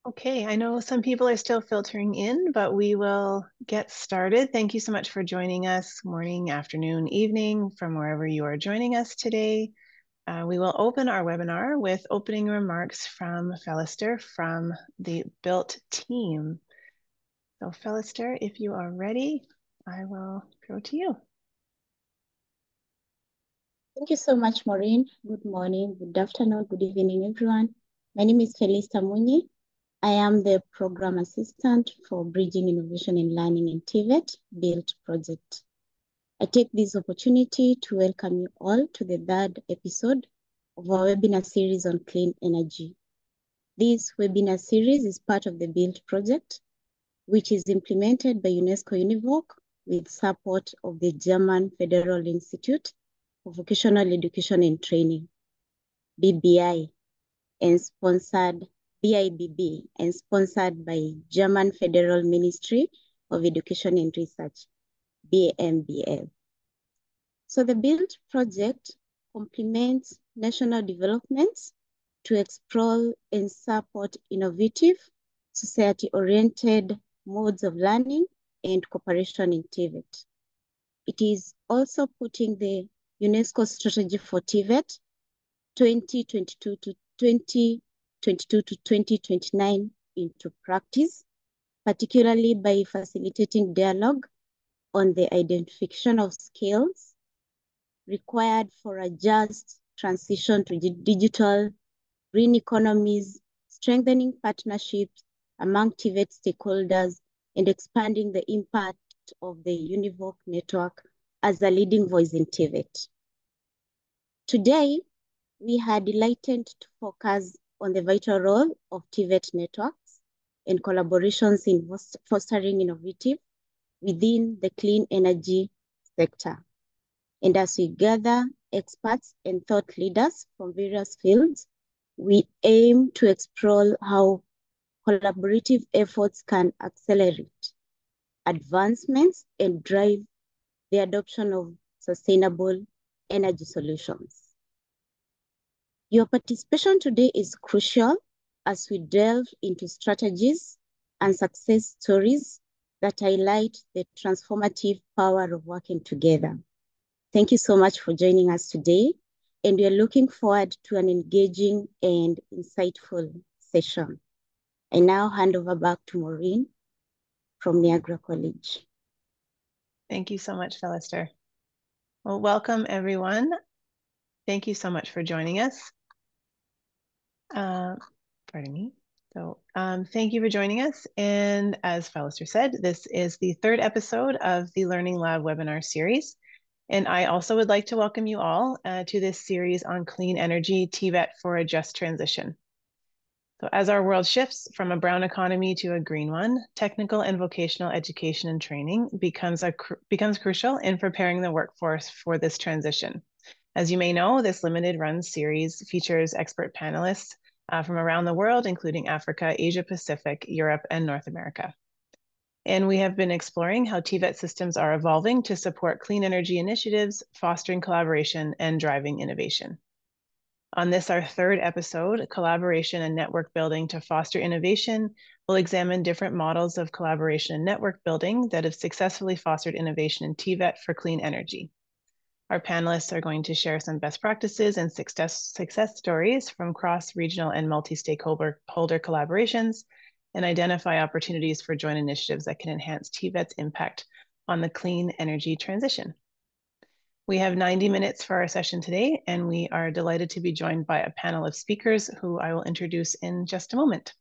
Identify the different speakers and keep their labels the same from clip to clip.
Speaker 1: Okay, I know some people are still filtering in, but we will get started. Thank you so much for joining us morning, afternoon, evening, from wherever you are joining us today. We will open our webinar with opening remarks from Fellister from the BILT team. So Fellister, if you are ready, I will go to you.
Speaker 2: Thank you so much, Maureen. Good morning, good afternoon, good evening, everyone. My name is Felista Munyi. I am the Program Assistant for Bridging Innovation and Learning in TVET BILT project. I take this opportunity to welcome you all to the third episode of our webinar series on clean energy. This webinar series is part of the BILT project, which is implemented by UNESCO-UNEVOC with support of the German Federal Institute for Vocational Education and Training, BBI, and sponsored BIBB, and sponsored by German Federal Ministry of Education and Research, BMBF. So the BILT project complements national developments to explore and support innovative, society-oriented modes of learning and cooperation in TVET. It is also putting the UNESCO strategy for TVET 2022 to 2029 into practice, particularly by facilitating dialogue on the identification of skills required for a just transition to digital green economies, strengthening partnerships among TVET stakeholders, and expanding the impact of the UNEVOC network as a leading voice in TVET. Today, we are delighted to focus on the vital role of TVET networks and collaborations in fostering innovative within the clean energy sector. And as we gather experts and thought leaders from various fields, we aim to explore how collaborative efforts can accelerate advancements and drive the adoption of sustainable energy solutions. Your participation today is crucial as we delve into strategies and success stories that highlight the transformative power of working together. Thank you so much for joining us today, and we are looking forward to an engaging and insightful session. I now hand over back to Maureen from Niagara College.
Speaker 1: Thank you so much, Fellister. Well, welcome everyone. Thank you so much for joining us. Pardon me. So thank you for joining us. And as Fellister said, this is the third episode of the Learning Lab webinar series. And I also would like to welcome you all to this series on clean energy, TVET for a just transition. So as our world shifts from a brown economy to a green one, technical and vocational education and training becomes crucial in preparing the workforce for this transition. As you may know, this limited run series features expert panelists from around the world, including Africa, Asia Pacific, Europe, and North America. And we have been exploring how TVET systems are evolving to support clean energy initiatives, fostering collaboration, and driving innovation. On this, our third episode, Collaboration and Network Building to Foster Innovation, we'll examine different models of collaboration and network building that have successfully fostered innovation in TVET for clean energy. Our panelists are going to share some best practices and success stories from cross-regional and multi-stakeholder collaborations and identify opportunities for joint initiatives that can enhance TVET's impact on the clean energy transition. We have 90 minutes for our session today, and we are delighted to be joined by a panel of speakers who I will introduce in just a moment.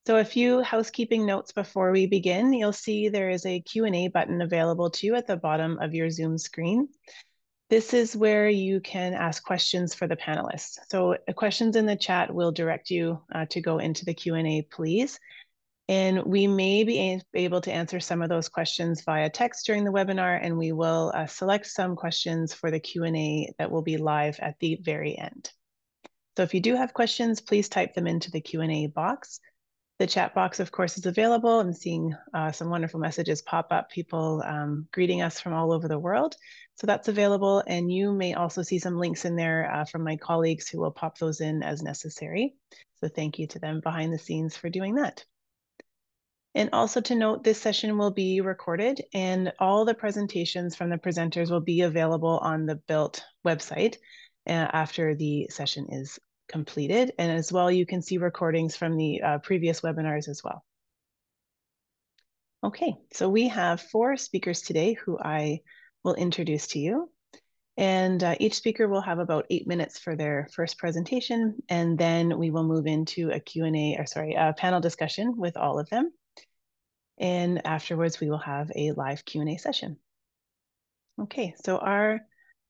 Speaker 1: So a few housekeeping notes before we begin. You'll see there is a Q&A button available to you at the bottom of your Zoom screen. This is where you can ask questions for the panelists. So questions in the chat will direct you to go into the Q&A, please. And we may be able to answer some of those questions via text during the webinar, and we will select some questions for the Q&A that will be live at the very end. So if you do have questions, please type them into the Q&A box. The chat box, of course, is available. I'm seeing some wonderful messages pop up, people greeting us from all over the world. So that's available. And you may also see some links in there from my colleagues who will pop those in as necessary. So thank you to them behind the scenes for doing that. And also to note, this session will be recorded and all the presentations from the presenters will be available on the BILT website after the session is completed. And as well, you can see recordings from the previous webinars as well. Okay, so we have 4 speakers today who I will introduce to you. And each speaker will have about 8 minutes for their first presentation. And then we will move into a panel discussion with all of them. And afterwards, we will have a live Q&A session. Okay, so our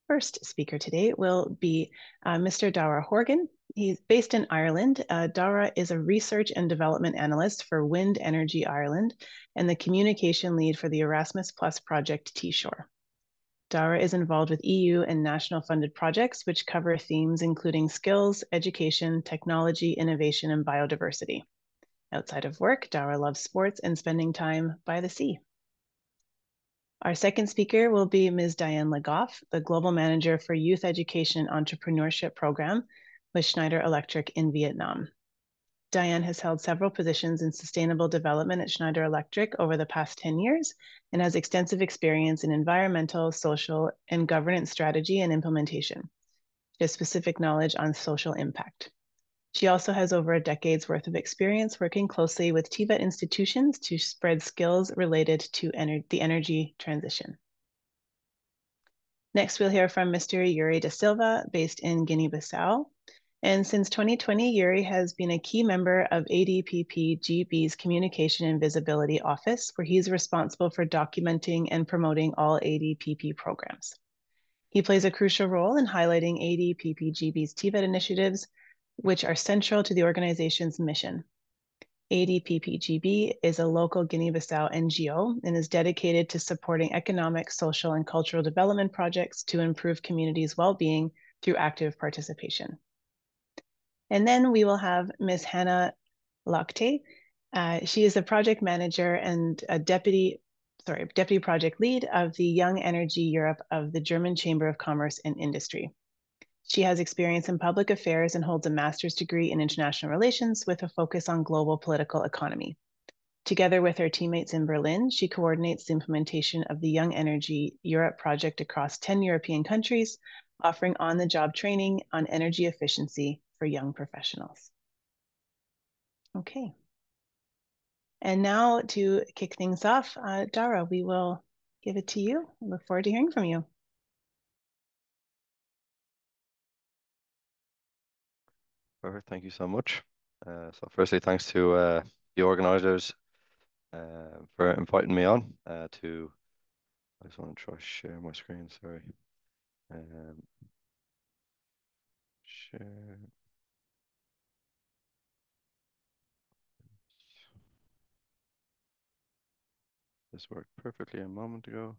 Speaker 1: first speaker today will be Mr. Dara Horgan. He's based in Ireland. Dara is a research and development analyst for Wind Energy Ireland and the communication lead for the Erasmus Plus project T-Shore. Dara is involved with EU and national funded projects which cover themes including skills, education, technology, innovation, and biodiversity. Outside of work, Dara loves sports and spending time by the sea. Our second speaker will be Ms. Diane Legoff, the Global Manager for Youth Education Entrepreneurship Program with Schneider Electric in Vietnam. Diane has held several positions in sustainable development at Schneider Electric over the past 10 years and has extensive experience in environmental, social, and governance strategy and implementation. She has specific knowledge on social impact. She also has over a decade's worth of experience working closely with TVET institutions to spread skills related to the energy transition. Next, we'll hear from Mr. Yuri da Silva, based in Guinea-Bissau. And since 2020, Yuri has been a key member of ADPP-GB's Communication and Visibility Office, where he's responsible for documenting and promoting all ADPP programs. He plays a crucial role in highlighting ADPP-GB's TVET initiatives, which are central to the organization's mission. ADPP-GB is a local Guinea-Bissau NGO and is dedicated to supporting economic, social, and cultural development projects to improve communities' well-being through active participation. And then we will have Ms. Hannah Lochte. She is the project manager and a deputy project lead of the Young Energy Europe of the German Chamber of Commerce and Industry. She has experience in public affairs and holds a master's degree in international relations with a focus on global political economy. Together with her teammates in Berlin, she coordinates the implementation of the Young Energy Europe project across 10 European countries, offering on-the-job training on energy efficiency for young professionals. Okay. And now to kick things off, Dara, we will give it to you. I look forward to hearing from you.
Speaker 3: Perfect. Thank you so much. So firstly, thanks to the organizers for inviting me on I just want to try to share my screen, sorry. Share. This worked perfectly a moment ago.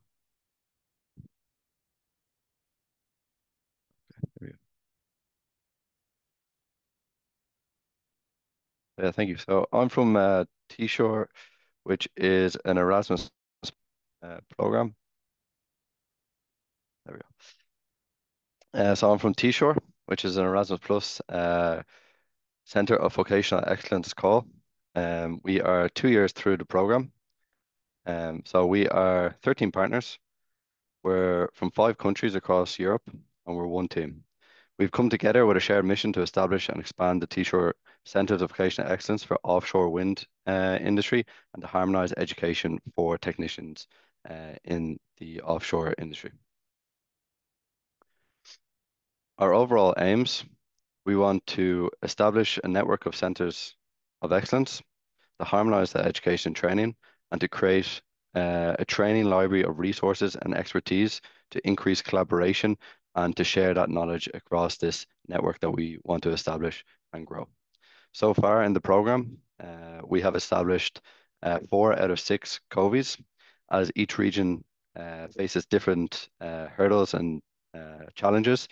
Speaker 3: Okay, there we go. Yeah, thank you. So I'm from T-Shore, which is an Erasmus program. There we go. So I'm from T-Shore, which is an Erasmus Plus Center of Vocational Excellence call. We are 2 years through the program. So we are 13 partners. We're from 5 countries across Europe, and we're one team. We've come together with a shared mission to establish and expand the T-Shore Centers of Vocational Excellence for offshore wind industry and to harmonize education for technicians in the offshore industry. Our overall aims, we want to establish a network of centers of excellence to harmonize the education training and to create a training library of resources and expertise to increase collaboration and to share that knowledge across this network that we want to establish and grow. So far in the program, we have established 4 out of 6 COVIs, as each region faces different hurdles and challenges.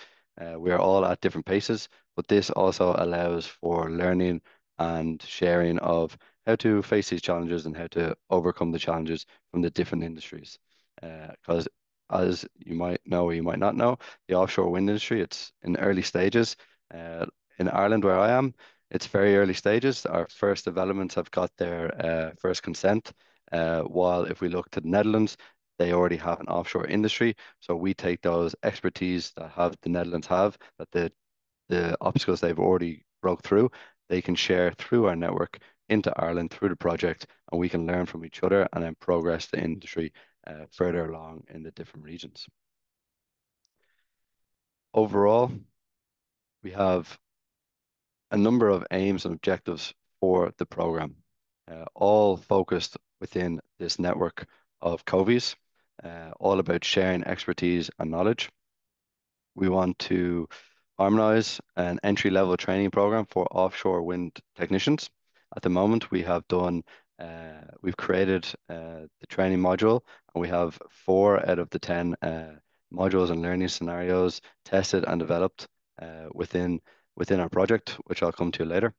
Speaker 3: We are all at different paces, but this also allows for learning and sharing of how to face these challenges and how to overcome the challenges from the different industries. Because as you might know or you might not know, the offshore wind industry, it's in early stages. In Ireland, where I am, it's very early stages. Our first developments have got their first consent, while if we look to the Netherlands, they already have an offshore industry. So we take those expertise that the Netherlands have, that the obstacles they've already broke through, they can share through our network into Ireland through the project, and we can learn from each other and then progress the industry further along in the different regions. Overall, we have a number of aims and objectives for the program, all focused within this network of COVIs, all about sharing expertise and knowledge. We want to harmonize an entry-level training program for offshore wind technicians. At the moment, we've created the training module, and we have 4 out of the 10 modules and learning scenarios tested and developed within our project, which I'll come to later.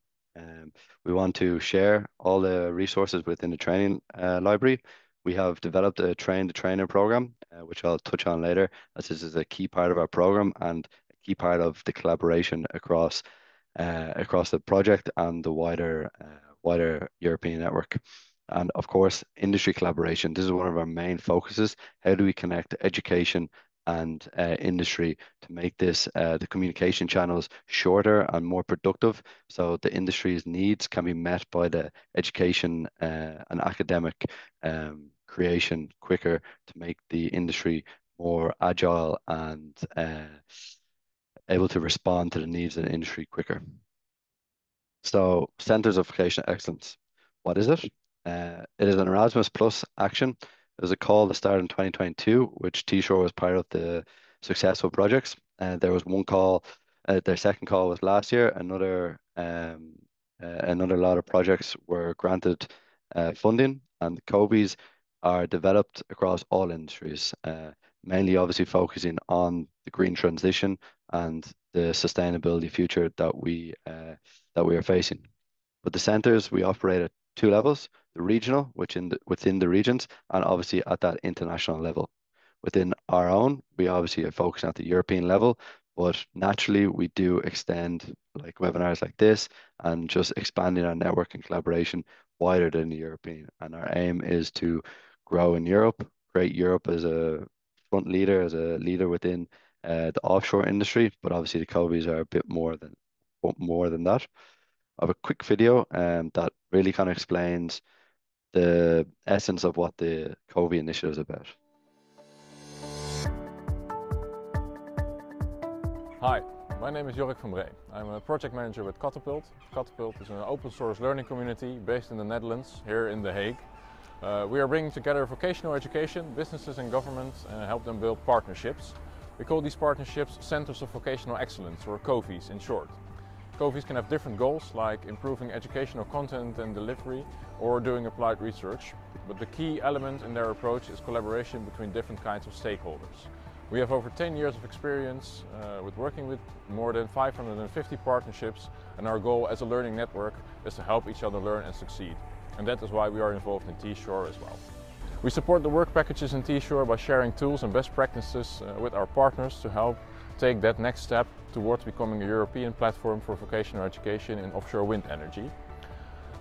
Speaker 3: We want to share all the resources within the training library. We have developed a train-the-trainer program, which I'll touch on later, as this is a key part of our program and a key part of the collaboration across the project and the wider European network. And of course, industry collaboration. This is one of our main focuses. How do we connect education and industry to make this the communication channels shorter and more productive, so the industry's needs can be met by the education and academic creation quicker, to make the industry more agile and able to respond to the needs of the industry quicker. So, Centers of Vocational Excellence. What is it? It is an Erasmus Plus action. There was a call that started in 2022, which T-Shore was part of the successful projects. There was one call, their second call was last year. Another lot of projects were granted funding, and the COVIs are developed across all industries, mainly obviously focusing on the green transition and the sustainability future that we are facing. But the centers, we operate at 2 levels: the regional, within the regions, and obviously at that international level. Within our own, we obviously are focusing at the European level, but naturally we do extend like webinars like this and just expanding our network and collaboration wider than the European. And our aim is to grow in Europe, create Europe as a front leader, as a leader within the offshore industry. But obviously the COVIs are a bit more than that. I have a quick video that really kind of explains the essence of what the COVI initiative is about.
Speaker 4: Hi, my name is Jorik van Bree. I'm a project manager with Catapult. Catapult is an open source learning community based in the Netherlands, here in The Hague. We are bringing together vocational education, businesses and governments, and help them build partnerships. We call these partnerships Centers of Vocational Excellence, or COVIs in short. COVIs can have different goals, like improving educational content and delivery or doing applied research. But the key element in their approach is collaboration between different kinds of stakeholders. We have over 10 years of experience with working with more than 550 partnerships, and our goal as a learning network is to help each other learn and succeed. And that is why we are involved in T-Shore as well. We support the work packages in T-Shore by sharing tools and best practices with our partners to help take that next step towards becoming a European platform for vocational education in offshore wind energy.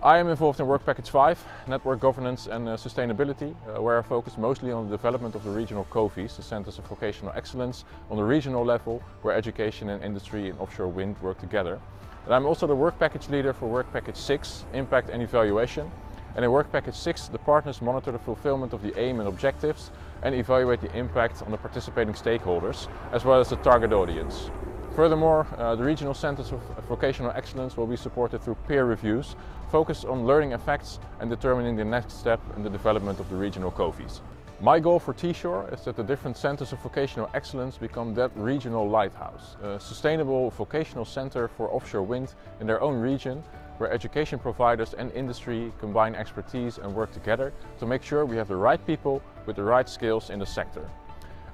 Speaker 4: I am involved in Work Package 5, Network Governance and Sustainability, where I focus mostly on the development of the regional COVIs, the Centers of Vocational Excellence, on the regional level, where education and industry in offshore wind work together. And I'm also the Work Package leader for Work Package 6, Impact and Evaluation. And in Work Package 6, the partners monitor the fulfillment of the aim and objectives and evaluate the impact on the participating stakeholders, as well as the target audience. Furthermore, the regional Centers of Vocational Excellence will be supported through peer reviews, focused on learning effects and determining the next step in the development of the regional COVIs. My goal for T-Shore is that the different Centers of Vocational Excellence become that regional lighthouse, a sustainable vocational center for offshore wind in their own region, where education providers and industry combine expertise and work together to make sure we have the right people with the right skills in the sector.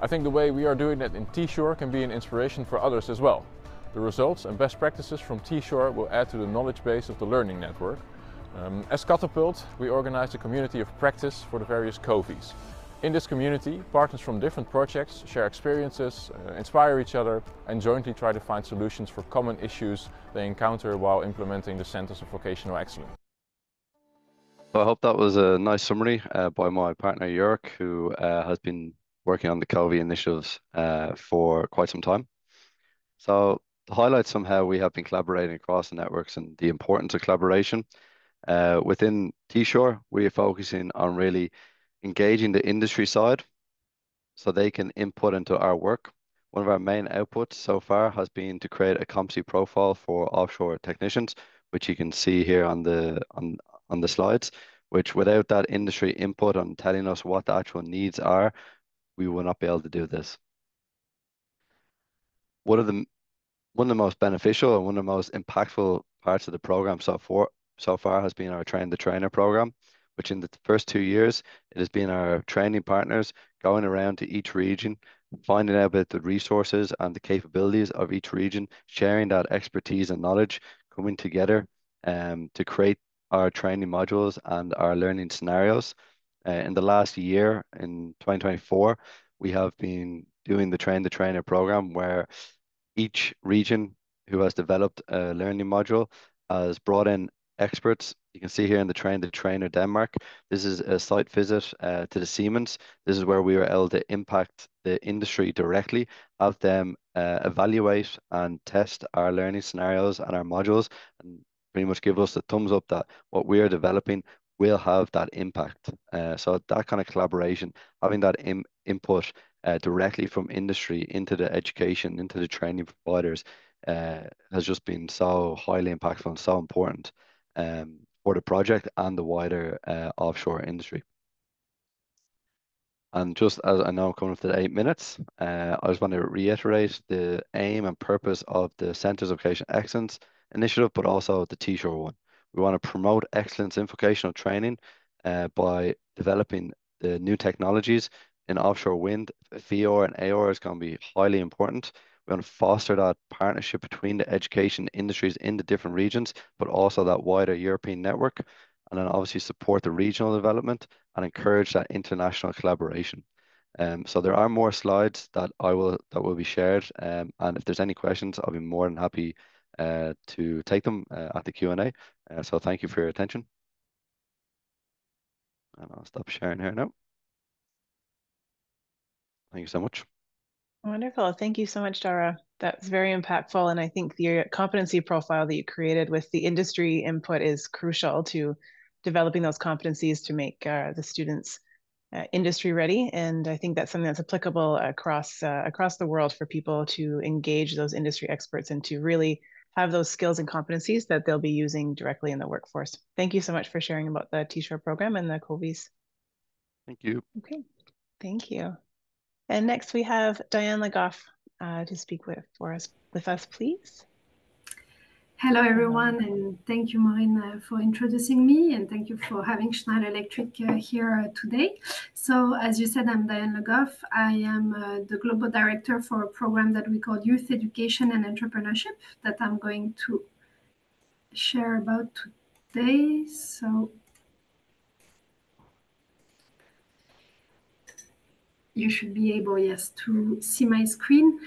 Speaker 4: I think the way we are doing that in T-Shore can be an inspiration for others as well. The results and best practices from T-Shore will add to the knowledge base of the learning network. As Catapult, we organize a community of practice for the various COVIs. In this community, partners from different projects share experiences, inspire each other, and jointly try to find solutions for common issues they encounter while implementing the Centers of Vocational Excellence.
Speaker 3: So I hope that was a nice summary by my partner Jörg, who has been working on the COVI initiatives for quite some time. So to highlight somehow we have been collaborating across the networks and the importance of collaboration, within T-Shore, we are focusing on really engaging the industry side so they can input into our work. One of our main outputs so far has been to create a competency profile for offshore technicians, which you can see here on the slides, which without that industry input on telling us what the actual needs are, we will not be able to do this. One of the most beneficial and one of the most impactful parts of the program so far has been our Train the Trainer program, which in the first 2 years, it has been our training partners going around to each region, finding out about the resources and the capabilities of each region, sharing that expertise and knowledge, coming together to create our training modules and our learning scenarios. In the last year, in 2024, we have been doing the Train the Trainer program where each region who has developed a learning module has brought in experts. You can see here in the Train the Trainer Denmark, this is a site visit to the Siemens. This is where we were able to impact the industry directly, have them evaluate and test our learning scenarios and our modules, and pretty much give us the thumbs up that what we are developing will have that impact. So that kind of collaboration, having that input directly from industry into the education, into the training providers, has just been so highly impactful and so important for the project and the wider offshore industry. And just as I know I'm coming up to the 8 minutes, I just want to reiterate the aim and purpose of the Centers of Vocational Excellence initiative, but also the T-Shore one. We want to promote excellence in vocational training by developing the new technologies in offshore wind. FEOR and AOR is going to be highly important. We want to foster that partnership between the education industries in the different regions, but also that wider European network. And then obviously support the regional development and encourage that international collaboration. So there are more slides that will be shared. And if there's any questions, I'll be more than happy to take them at the Q&A. So thank you for your attention. And I'll stop sharing here now. Thank you so much.
Speaker 1: Wonderful. Thank you so much, Dara. That's very impactful. And I think the competency profile that you created with the industry input is crucial to developing those competencies to make the students industry ready. And I think that's something that's applicable across the world for people to engage those industry experts and to really have those skills and competencies that they'll be using directly in the workforce. Thank you so much for sharing about the T-Shore program and the COVIs.
Speaker 3: Thank you.
Speaker 1: Okay, thank you. And next we have Diane Legoff to speak with us, please.
Speaker 5: Hello, everyone, and thank you, Maureen, for introducing me, and thank you for having Schneider Electric here today. So, as you said, I'm Diane Legoff. I am the Global Director for a program that we call Youth Education and Entrepreneurship that I'm going to share about today. So, you should be able, yes, to see my screen.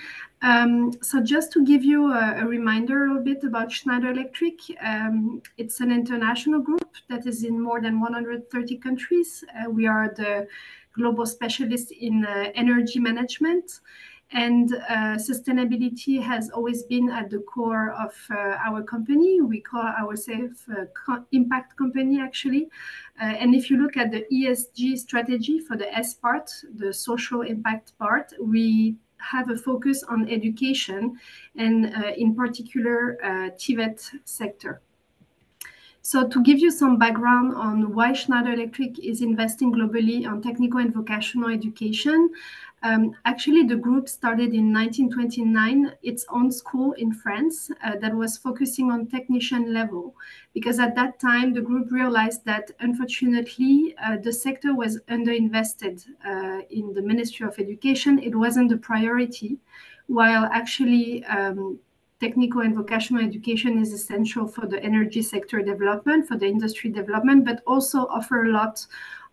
Speaker 5: So just to give you a reminder a little bit about Schneider Electric, it's an international group that is in more than 130 countries. We are the global specialist in energy management, and sustainability has always been at the core of our company. We call ourselves impact company, actually. And if you look at the ESG strategy for the S part, the social impact part, we have a focus on education and in particular TVET sector. So to give you some background on why Schneider Electric is investing globally on technical and vocational education, actually the group started in 1929 its own school in France that was focusing on technician level, because at that time the group realized that unfortunately the sector was underinvested in the Ministry of Education. It wasn't the priority, while actually technical and vocational education is essential for the energy sector development, for the industry development, but also offer a lot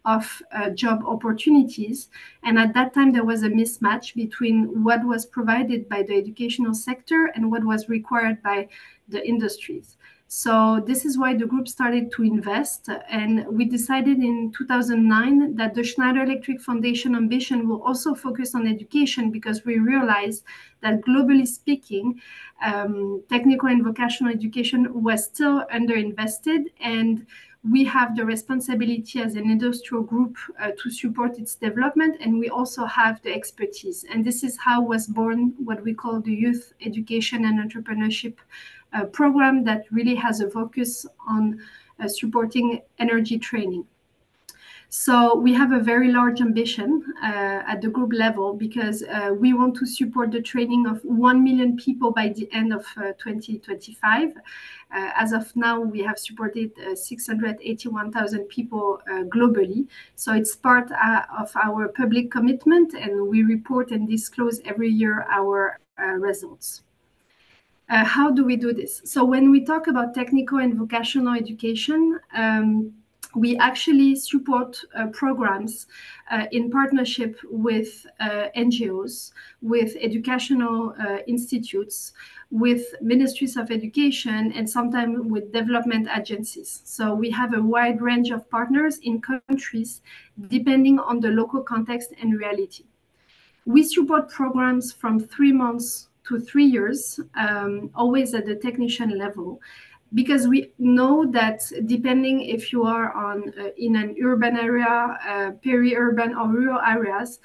Speaker 5: of job opportunities. And at that time, there was a mismatch between what was provided by the educational sector and what was required by the industries. So this is why the group started to invest, and we decided in 2009 that the Schneider Electric Foundation ambition will also focus on education, because we realized that globally speaking, technical and vocational education was still underinvested, and we have the responsibility as an industrial group to support its development, and we also have the expertise. And this is how was born what we call the Youth Education and Entrepreneurship program, that really has a focus on supporting energy training. So we have a very large ambition at the group level, because we want to support the training of 1 million people by the end of 2025. As of now, we have supported 681,000 people globally. So it's part of our public commitment, and we report and disclose every year our results. How do we do this? So when we talk about technical and vocational education, we actually support programs in partnership with NGOs, with educational institutes, with ministries of education, and sometimes with development agencies. So we have a wide range of partners in countries depending on the local context and reality. We support programs from 3 months to 3 years, always at the technician level, because we know that depending if you are in an urban area, peri-urban or rural areas,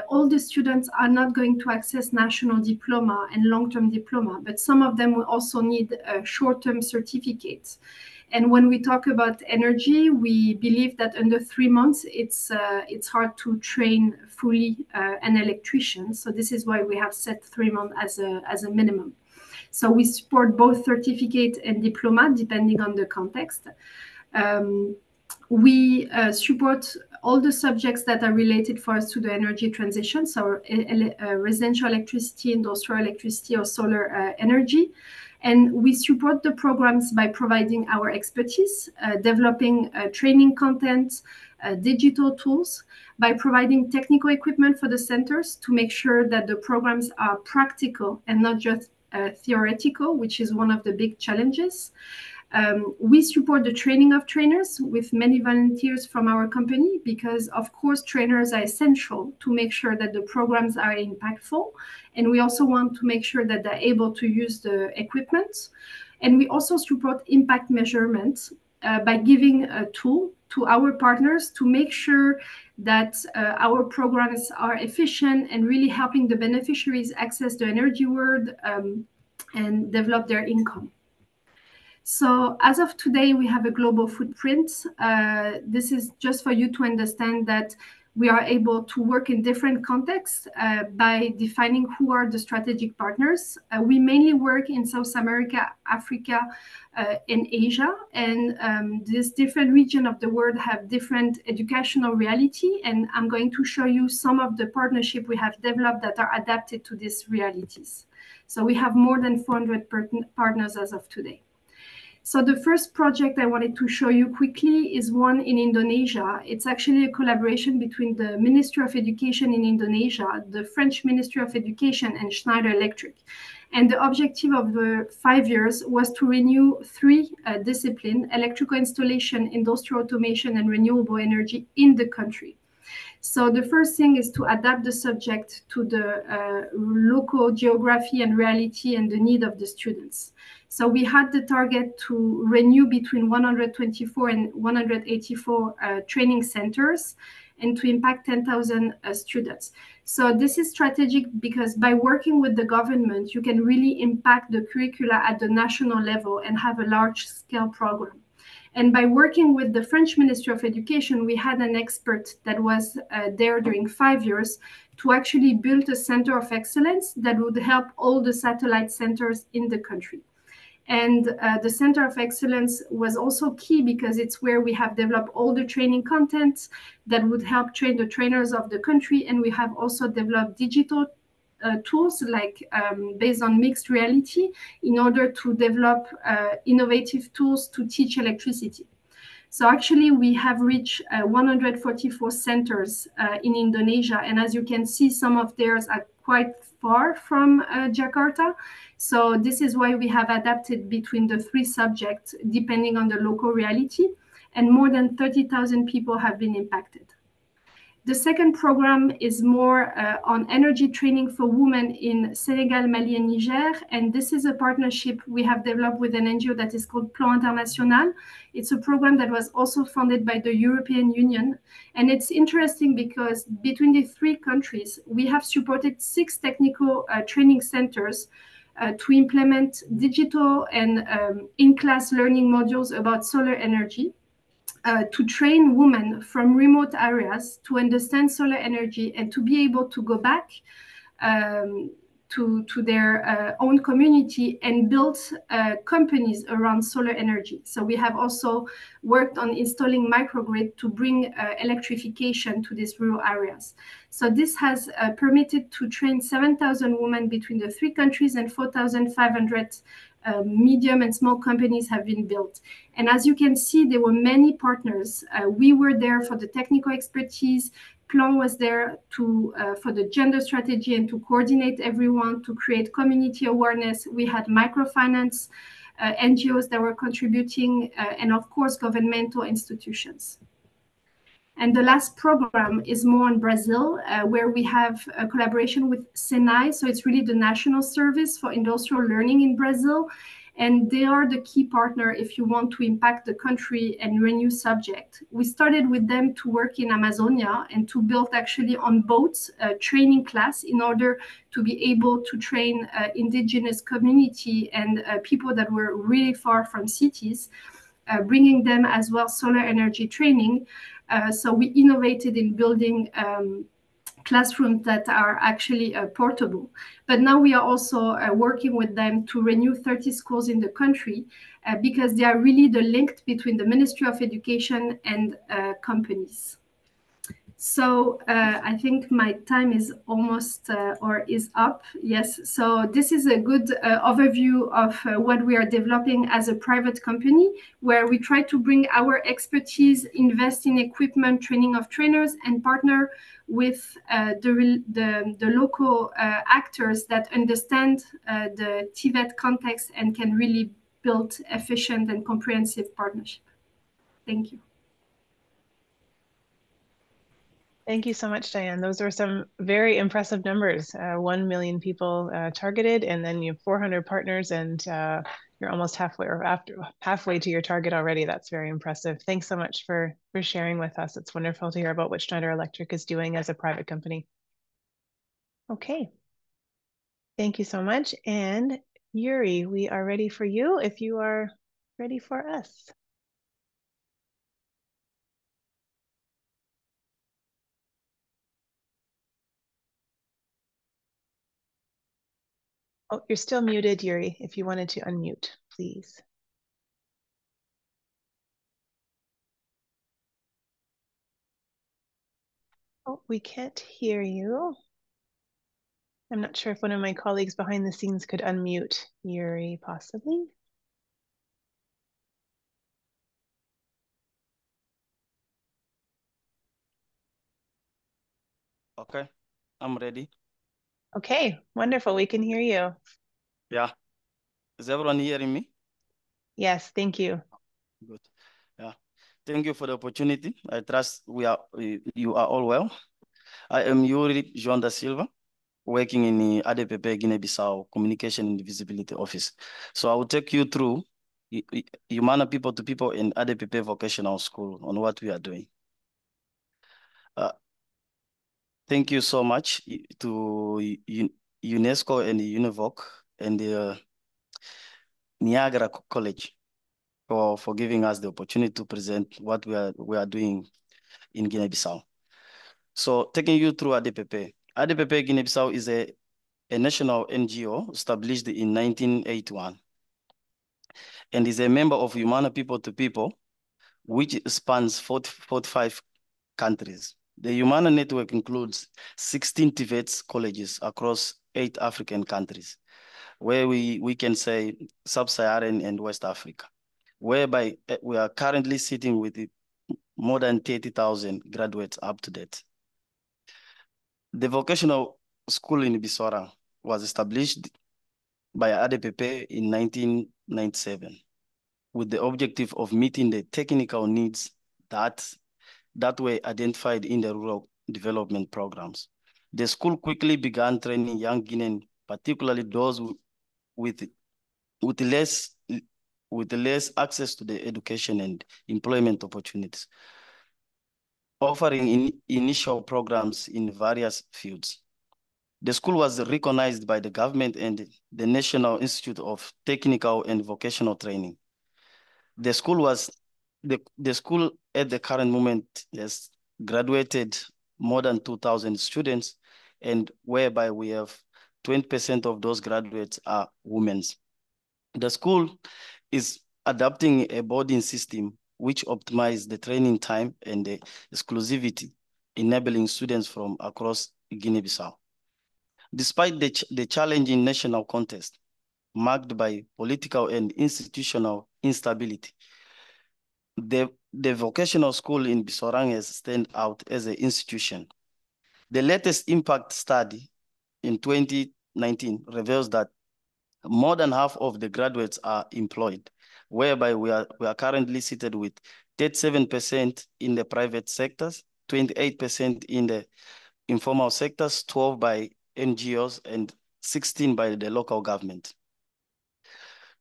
Speaker 5: all the students are not going to access national diploma and long-term diploma, but some of them will also need short-term certificates. And when we talk about energy, we believe that under 3 months, it's hard to train fully an electrician. So this is why we have set 3 months as a minimum. So we support both certificate and diploma, depending on the context. We support all the subjects that are related for us to the energy transition, so residential electricity, industrial electricity, or solar energy. And we support the programs by providing our expertise, developing training content, digital tools, by providing technical equipment for the centers to make sure that the programs are practical and not just theoretical, which is one of the big challenges. We support the training of trainers with many volunteers from our company, because of course trainers are essential to make sure that the programs are impactful, and we also want to make sure that they're able to use the equipment. And we also support impact measurement by giving a tool to our partners to make sure that our programs are efficient and really helping the beneficiaries access the energy world and develop their income. So as of today, we have a global footprint. This is just for you to understand that we are able to work in different contexts by defining who are the strategic partners. We mainly work in South America, Africa, and Asia. And this different region of the world have different educational reality. And I'm going to show you some of the partnership we have developed that are adapted to these realities. So we have more than 400 partners as of today. So the first project I wanted to show you quickly is one in Indonesia. It's actually a collaboration between the Ministry of Education in Indonesia, the French Ministry of Education, and Schneider Electric. And the objective of the 5 years was to renew 3 disciplines: electrical installation, industrial automation, and renewable energy in the country. So the first thing is to adapt the subject to the local geography and reality and the need of the students. So we had the target to renew between 124 and 184 training centers and to impact 10,000 students. So this is strategic because by working with the government, you can really impact the curricula at the national level and have a large-scale program. And by working with the French Ministry of Education, we had an expert that was there during 5 years to actually build a center of excellence that would help all the satellite centers in the country. And the Center of Excellence was also key because it's where we have developed all the training content that would help train the trainers of the country. And we have also developed digital tools like based on mixed reality in order to develop innovative tools to teach electricity. So actually, we have reached 144 centers in Indonesia. And as you can see, some of theirs are quite far from Jakarta. So this is why we have adapted between the three subjects, depending on the local reality. And more than 30,000 people have been impacted. The second program is more on energy training for women in Senegal, Mali, and Niger. And this is a partnership we have developed with an NGO that is called Plan International. It's a program that was also funded by the European Union. And it's interesting because between the three countries, we have supported 6 technical training centers to implement digital and in-class learning modules about solar energy. To train women from remote areas to understand solar energy and to be able to go back to their own community and build companies around solar energy. So we have also worked on installing microgrid to bring electrification to these rural areas. So this has permitted to train 7,000 women between the 3 countries, and 4,500 medium and small companies have been built. And as you can see, there were many partners. We were there for the technical expertise. Plan was there for the gender strategy and to coordinate everyone, to create community awareness. We had microfinance, NGOs that were contributing, and of course, governmental institutions. And the last program is more in Brazil, where we have a collaboration with SENAI. So it's really the national service for industrial learning in Brazil. And they are the key partner if you want to impact the country and renew subject. We started with them to work in Amazonia and to build actually on boats a training class in order to be able to train indigenous community and people that were really far from cities, bringing them as well solar energy training. So we innovated in building classrooms that are actually portable. But now we are also working with them to renew 30 schools in the country because they are really the link between the Ministry of Education and companies. So I think my time is almost or is up. Yes. So this is a good overview of what we are developing as a private company, where we try to bring our expertise, invest in equipment, training of trainers, and partner with the local actors that understand the TVET context and can really build efficient and comprehensive partnership. Thank you.
Speaker 1: Thank you so much, Diane. Those are some very impressive numbers. 1 million people targeted, and then you have 400 partners, and you're almost halfway to your target already. That's very impressive. Thanks so much for sharing with us. It's wonderful to hear about what Schneider Electric is doing as a private company. Okay. Thank you so much. And Yuri, we are ready for you if you are ready for us. Oh, you're still muted, Yuri. If you wanted to unmute, please. Oh, we can't hear you. I'm not sure if one of my colleagues behind the scenes could unmute Yuri, possibly.
Speaker 6: Okay, I'm ready.
Speaker 1: Okay, wonderful. We can hear you.
Speaker 6: Yeah. Is everyone hearing me?
Speaker 1: Yes, thank you.
Speaker 6: Good. Yeah. Thank you for the opportunity. I trust you are all well. I am Yuri João da Silva, working in the ADPP Guinea-Bissau Communication and Visibility Office. So I will take you through Humana People to People in ADPP Vocational School on what we are doing. Thank you so much to UNESCO and the UNEVOC and the Niagara College for giving us the opportunity to present what we are doing in Guinea-Bissau. So taking you through ADPP. ADPP Guinea-Bissau is a national NGO established in 1981 and is a member of Humana People to People, which spans 45 countries. The Humana network includes 16 TVET colleges across 8 African countries, where we can say Sub-Saharan and West Africa, whereby we are currently sitting with more than 30,000 graduates up to date. The vocational school in Bisora was established by ADPP in 1997 with the objective of meeting the technical needs that were identified in the rural development programs. The school quickly began training young Guineans, particularly those with less access to the education and employment opportunities, offering initial programs in various fields. The school was recognized by the government and the National Institute of Technical and Vocational Training. The school at the current moment has graduated more than 2,000 students, and whereby we have 20% of those graduates are women. The school is adopting a boarding system which optimizes the training time and the exclusivity, enabling students from across Guinea-Bissau. Despite the challenging national context marked by political and institutional instability, the vocational school in Bisorang has stand out as an institution. The latest impact study in 2019 reveals that more than half of the graduates are employed, whereby we are currently seated with 37% in the private sectors, 28% in the informal sectors, 12 by NGOs, and 16 by the local government.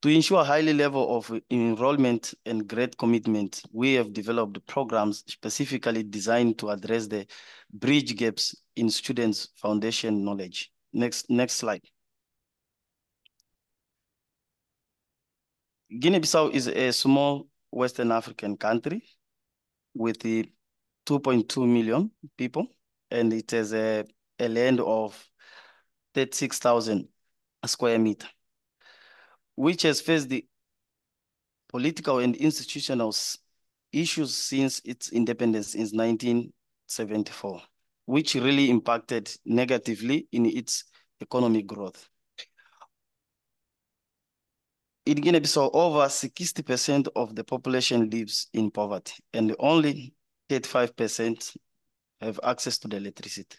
Speaker 6: To ensure a high level of enrollment and great commitment, we have developed programs specifically designed to address the bridge gaps in students' foundation knowledge. Next slide. Guinea-Bissau is a small Western African country with 2.2 million people, and it has a land of 36,000 square meters, which has faced the political and institutional issues since its independence in 1974, which really impacted negatively in its economic growth. In Guinea-Bissau, over 60% of the population lives in poverty, and only 35% have access to the electricity,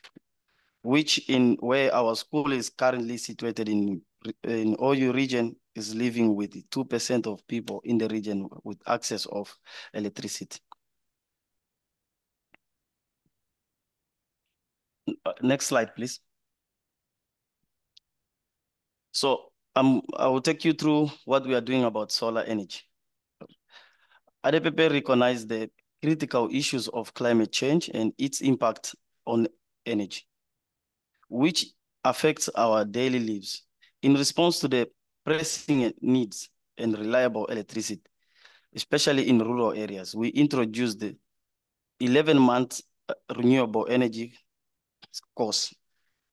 Speaker 6: which in where our school is currently situated in Oyu region is living with 2% of people in the region with access of electricity. Next slide, please. So I will take you through what we are doing about solar energy. ADPP recognized the critical issues of climate change and its impact on energy, which affects our daily lives. In response to the pressing needs and reliable electricity, especially in rural areas, we introduced the 11-month renewable energy course,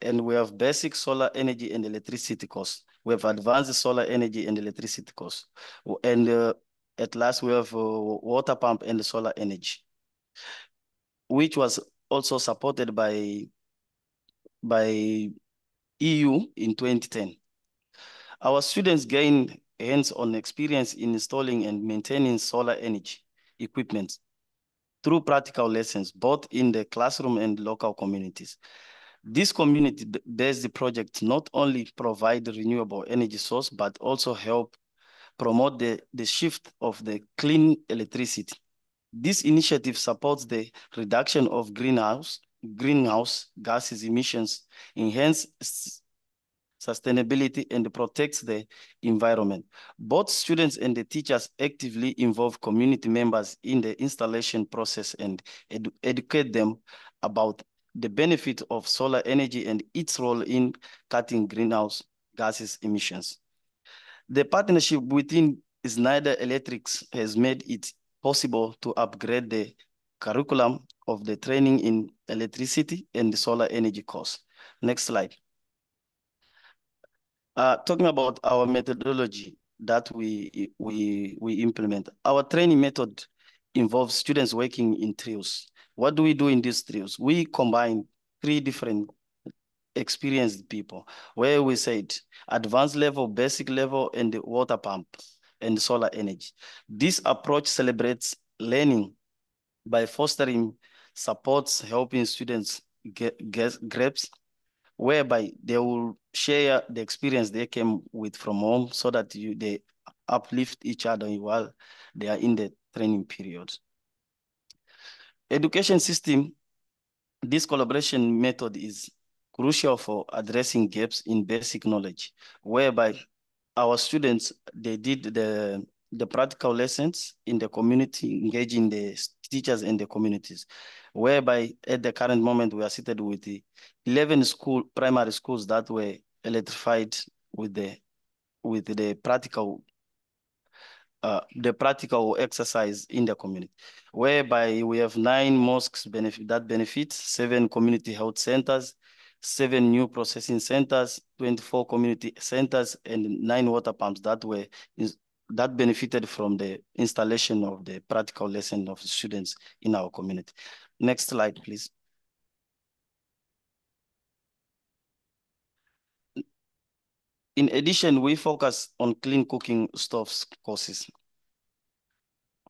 Speaker 6: and we have basic solar energy and electricity course. We have advanced solar energy and electricity course, and at last we have water pump and solar energy, which was also supported by EU in 2010. Our students gained hands-on experience in installing and maintaining solar energy equipment through practical lessons, both in the classroom and local communities. This community-based project not only provide renewable energy source, but also help promote the shift of the clean electricity. This initiative supports the reduction of greenhouse gases emissions, enhance sustainability, and protects the environment. Both students and the teachers actively involve community members in the installation process and educate them about the benefit of solar energy and its role in cutting greenhouse gases emissions. The partnership within Schneider Electrics has made it possible to upgrade the curriculum of the training in electricity and the solar energy course. Next slide. Talking about our methodology that we implement, our training method involves students working in trios, What do we do in these trios? We combine 3 different experienced people, where we said advanced level, basic level, and the water pump and solar energy. This approach celebrates learning by fostering supports, helping students grasp, whereby they will share the experience they came with from home so that they uplift each other while they are in the training period. Education system, this collaboration method is crucial for addressing gaps in basic knowledge, whereby our students, they did the practical lessons in the community, engaging the teachers and the communities, whereby at the current moment we are seated with the 11 primary schools that were electrified with the practical exercise in the community, whereby we have 9 mosques that benefit, 7 community health centers, 7 new processing centers, 24 community centers, and 9 water pumps that benefited from the installation of the practical lesson of students in our community. Next slide, please. In addition, we focus on clean cooking stoves courses.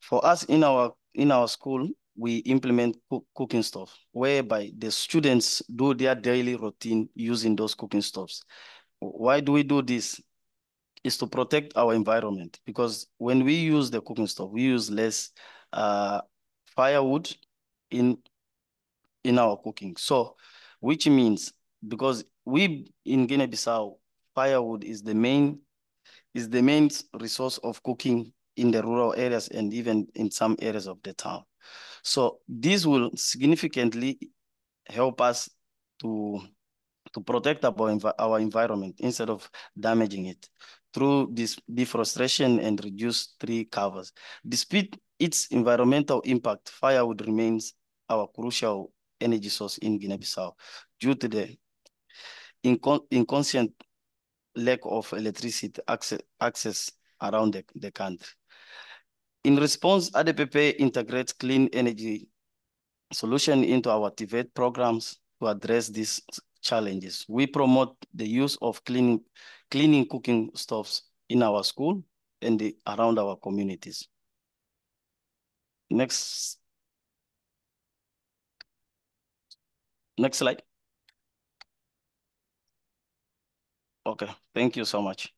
Speaker 6: For us in our school, we implement cooking stoves, whereby the students do their daily routine using those cooking stoves. Why do we do this? Is to protect our environment, because when we use the cooking stove, we use less firewood in our cooking. So, which means, because we in Guinea-Bissau, firewood is the main resource of cooking in the rural areas and even in some areas of the town. So this will significantly help us to protect our environment instead of damaging it through this deforestation and reduced tree covers. Despite its environmental impact, firewood remains our crucial energy source in Guinea-Bissau due to the inconscient lack of electricity access around the country. In response, ADPP integrates clean energy solution into our TVET programs to address these challenges. We promote the use of cleaning cooking stoves in our school and around our communities. Next slide. Okay, thank you so much.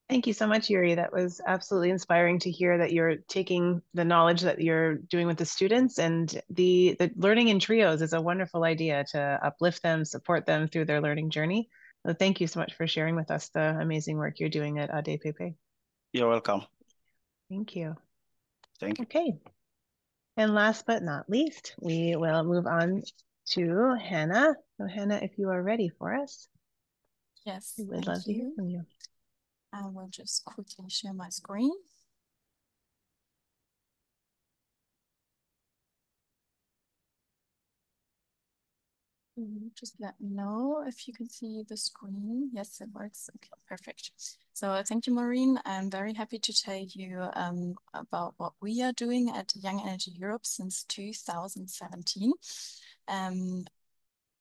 Speaker 1: Thank you so much, Yuri. That was absolutely inspiring to hear that you're taking the knowledge that you're doing with the students, and the learning in trios is a wonderful idea to uplift them, support them through their learning journey. So thank you so much for sharing with us the amazing work you're doing at ADPP.
Speaker 6: You're welcome.
Speaker 1: Thank you.
Speaker 6: Thank you.
Speaker 1: Okay. And last but not least, we will move on to Hannah. So Hannah, if you are ready for us.
Speaker 7: Yes,
Speaker 1: we would love to hear from you.
Speaker 7: I will just quickly share my screen. Just let me know if you can see the screen. Yes, it works. Okay, perfect. So thank you, Maureen. I'm very happy to tell you about what we are doing at Young Energy Europe since 2017.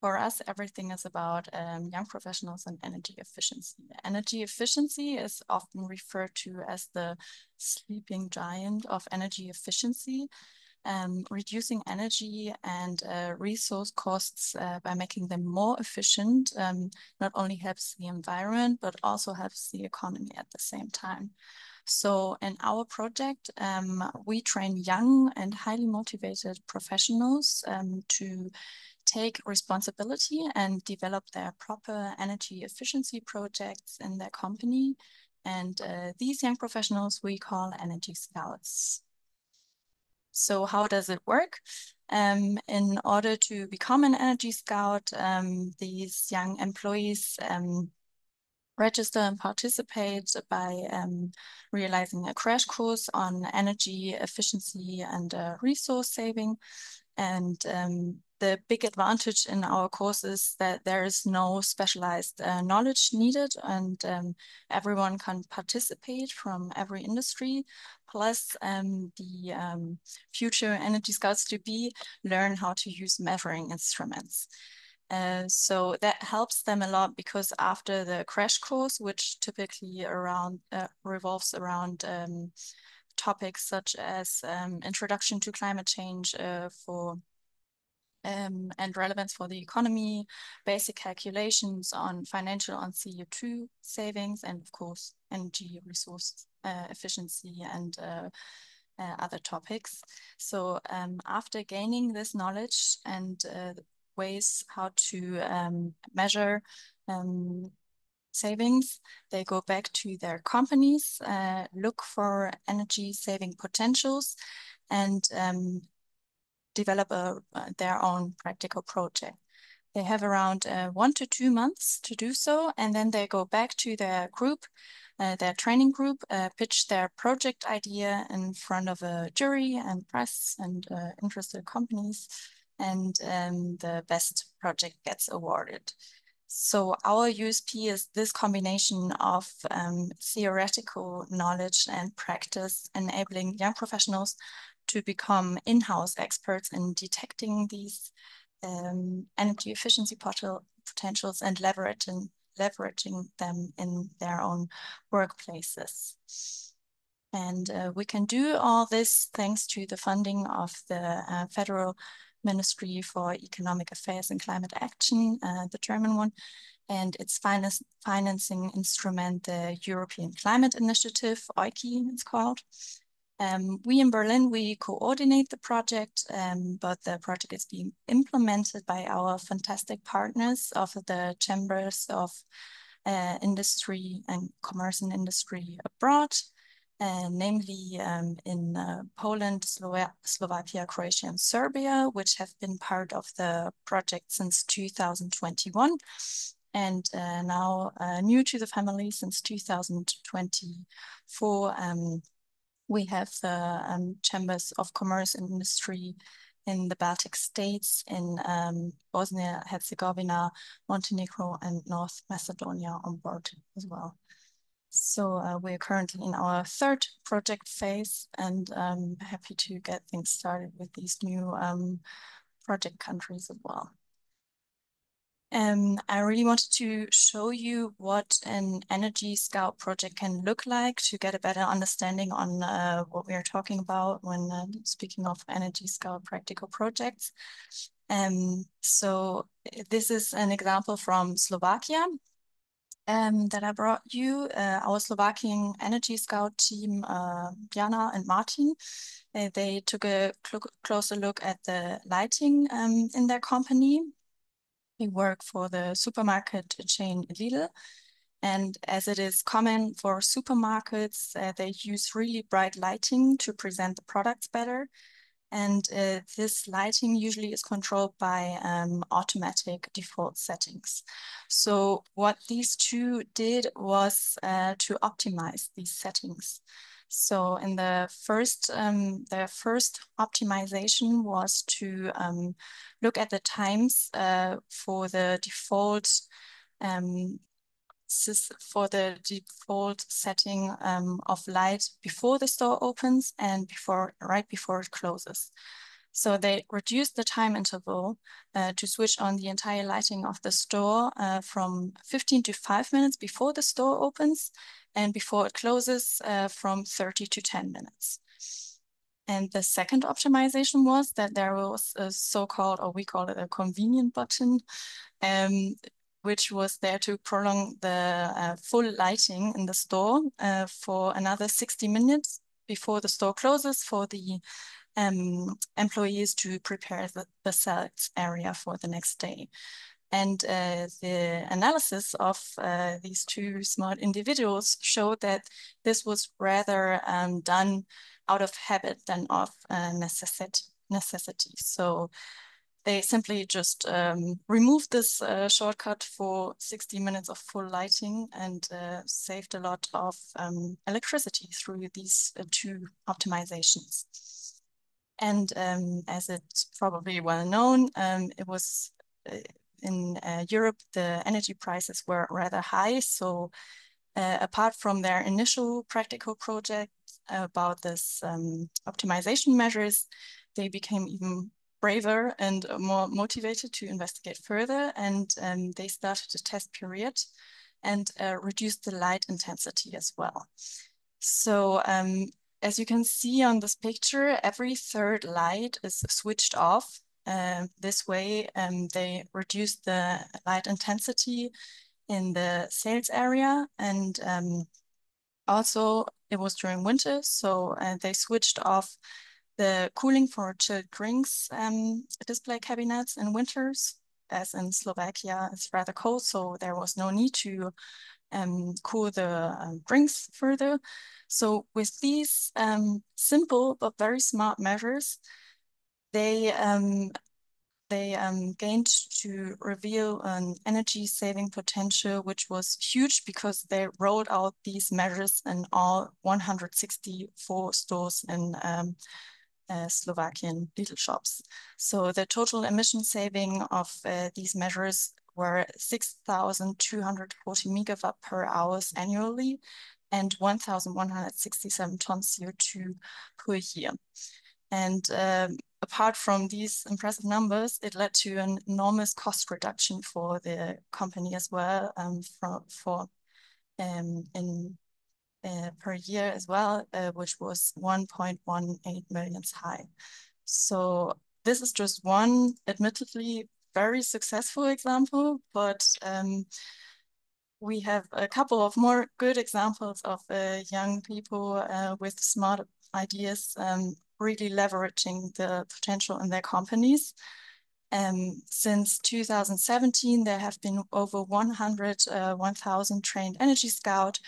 Speaker 7: For us, everything is about young professionals and energy efficiency. Energy efficiency is often referred to as the sleeping giant of energy efficiency. Reducing energy and resource costs by making them more efficient not only helps the environment, but also helps the economy at the same time. So in our project, we train young and highly motivated professionals to take responsibility and develop their proper energy efficiency projects in their company. And these young professionals we call energy scouts. So how does it work? In order to become an energy scout, these young employees register and participate by realizing a crash course on energy efficiency and resource saving. And the big advantage in our course is that there is no specialized knowledge needed, and everyone can participate from every industry. Plus, the future energy scouts to be learn how to use measuring instruments. So that helps them a lot, because after the crash course, which typically revolves around topics such as introduction to climate change and relevance for the economy, basic calculations on CO2 savings, and of course, energy resource efficiency and other topics. So after gaining this knowledge and ways how to measure savings, they go back to their companies, look for energy saving potentials, and develop their own practical project. They have around 1 to 2 months to do so, and then they go back to their group, their training group, pitch their project idea in front of a jury and press and interested companies, and the best project gets awarded. So our USP is this combination of theoretical knowledge and practice, enabling young professionals to become in-house experts in detecting these energy efficiency potentials and leveraging them in their own workplaces. And we can do all this thanks to the funding of the Federal Ministry for Economic Affairs and Climate Action, the German one, and its financing instrument, the European Climate Initiative, EUCI it's called. We in Berlin, we coordinate the project, but the project is being implemented by our fantastic partners of the Chambers of Industry and Commerce and Industry abroad, namely in Poland, Slovakia, Croatia, and Serbia, which have been part of the project since 2021. And now new to the family since 2024, we have the Chambers of Commerce and Industry in the Baltic states, in Bosnia, Herzegovina, Montenegro, and North Macedonia on board as well. So we're currently in our 3rd project phase, and I'm happy to get things started with these new project countries as well. I really wanted to show you what an Energy Scout project can look like to get a better understanding on what we are talking about when speaking of Energy Scout practical projects. So this is an example from Slovakia that I brought you. Our Slovakian Energy Scout team, Jana and Martin, they took a closer look at the lighting in their company. We work for the supermarket chain Lidl, and as it is common for supermarkets, they use really bright lighting to present the products better. And this lighting usually is controlled by automatic default settings. So what these two did was to optimize these settings. So in the first optimization was to look at the times for the default setting of light before the store opens and right before it closes. So they reduced the time interval to switch on the entire lighting of the store from 15 to 5 minutes before the store opens, and before it closes from 30 to 10 minutes. And the second optimization was that there was a so-called, or we call it a convenient button, which was there to prolong the full lighting in the store for another 60 minutes before the store closes, for the employees to prepare the sales area for the next day. And the analysis of these two smart individuals showed that this was rather done out of habit than of necessity. So they simply just removed this shortcut for 60 minutes of full lighting and saved a lot of electricity through these two optimizations. And as it's probably well known, it was in Europe, the energy prices were rather high. So apart from their initial practical project about this optimization measures, they became even braver and more motivated to investigate further. And they started a test period and reduced the light intensity as well. So as you can see on this picture, every third light is switched off. This way, they reduce the light intensity in the sales area. And also, it was during winter, so they switched off the cooling for chilled drinks display cabinets in winters, as in Slovakia, it's rather cold, so there was no need to cool the drinks further. So with these simple but very smart measures, they gained to reveal an energy saving potential, which was huge because they rolled out these measures in all 164 stores in Slovakian Lidl shops. So the total emission saving of these measures were 6,240 megawatt per hour annually and 1,167 tons CO2 per year. And apart from these impressive numbers, it led to an enormous cost reduction for the company as well, per year as well, which was 1.18 million high. So this is just one, admittedly, very successful example, but we have a couple of more good examples of young people with smart ideas really leveraging the potential in their companies. Since 2017, there have been over 1,000 trained energy scouts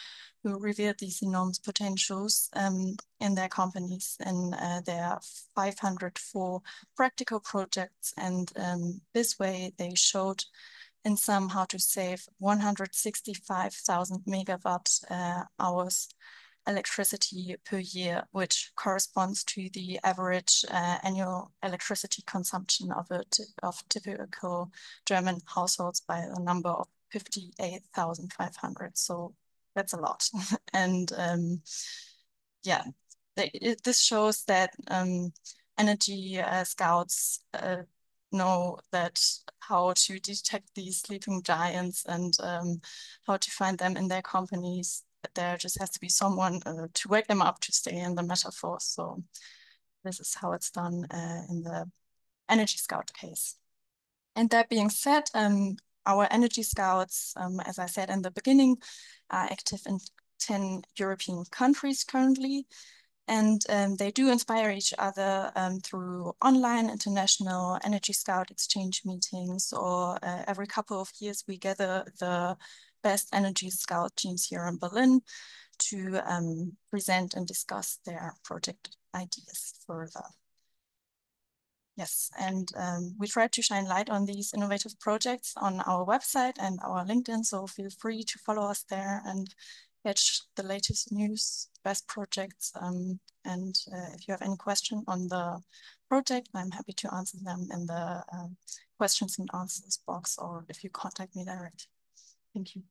Speaker 7: who revealed these enormous potentials in their companies, and there are 504 practical projects. And this way they showed in sum how to save 165,000 megawatt hours electricity per year, which corresponds to the average annual electricity consumption of typical German households by a number of 58,500. So that's a lot. And yeah, this shows that energy scouts know that how to detect these sleeping giants and how to find them in their companies. There just has to be someone to wake them up, to stay in the metaphor. So this is how it's done in the Energy Scout case. And that being said, our Energy Scouts, as I said in the beginning, are active in 10 European countries currently. And they do inspire each other through online international Energy Scout exchange meetings, or every couple of years we gather the best Energy Scout teams here in Berlin to present and discuss their project ideas further. Yes, and we try to shine light on these innovative projects on our website and our LinkedIn, so feel free to follow us there and catch the latest news, best projects. And if you have any question on the project, I'm happy to answer them in the questions and answers box, or if you contact me directly. Thank you.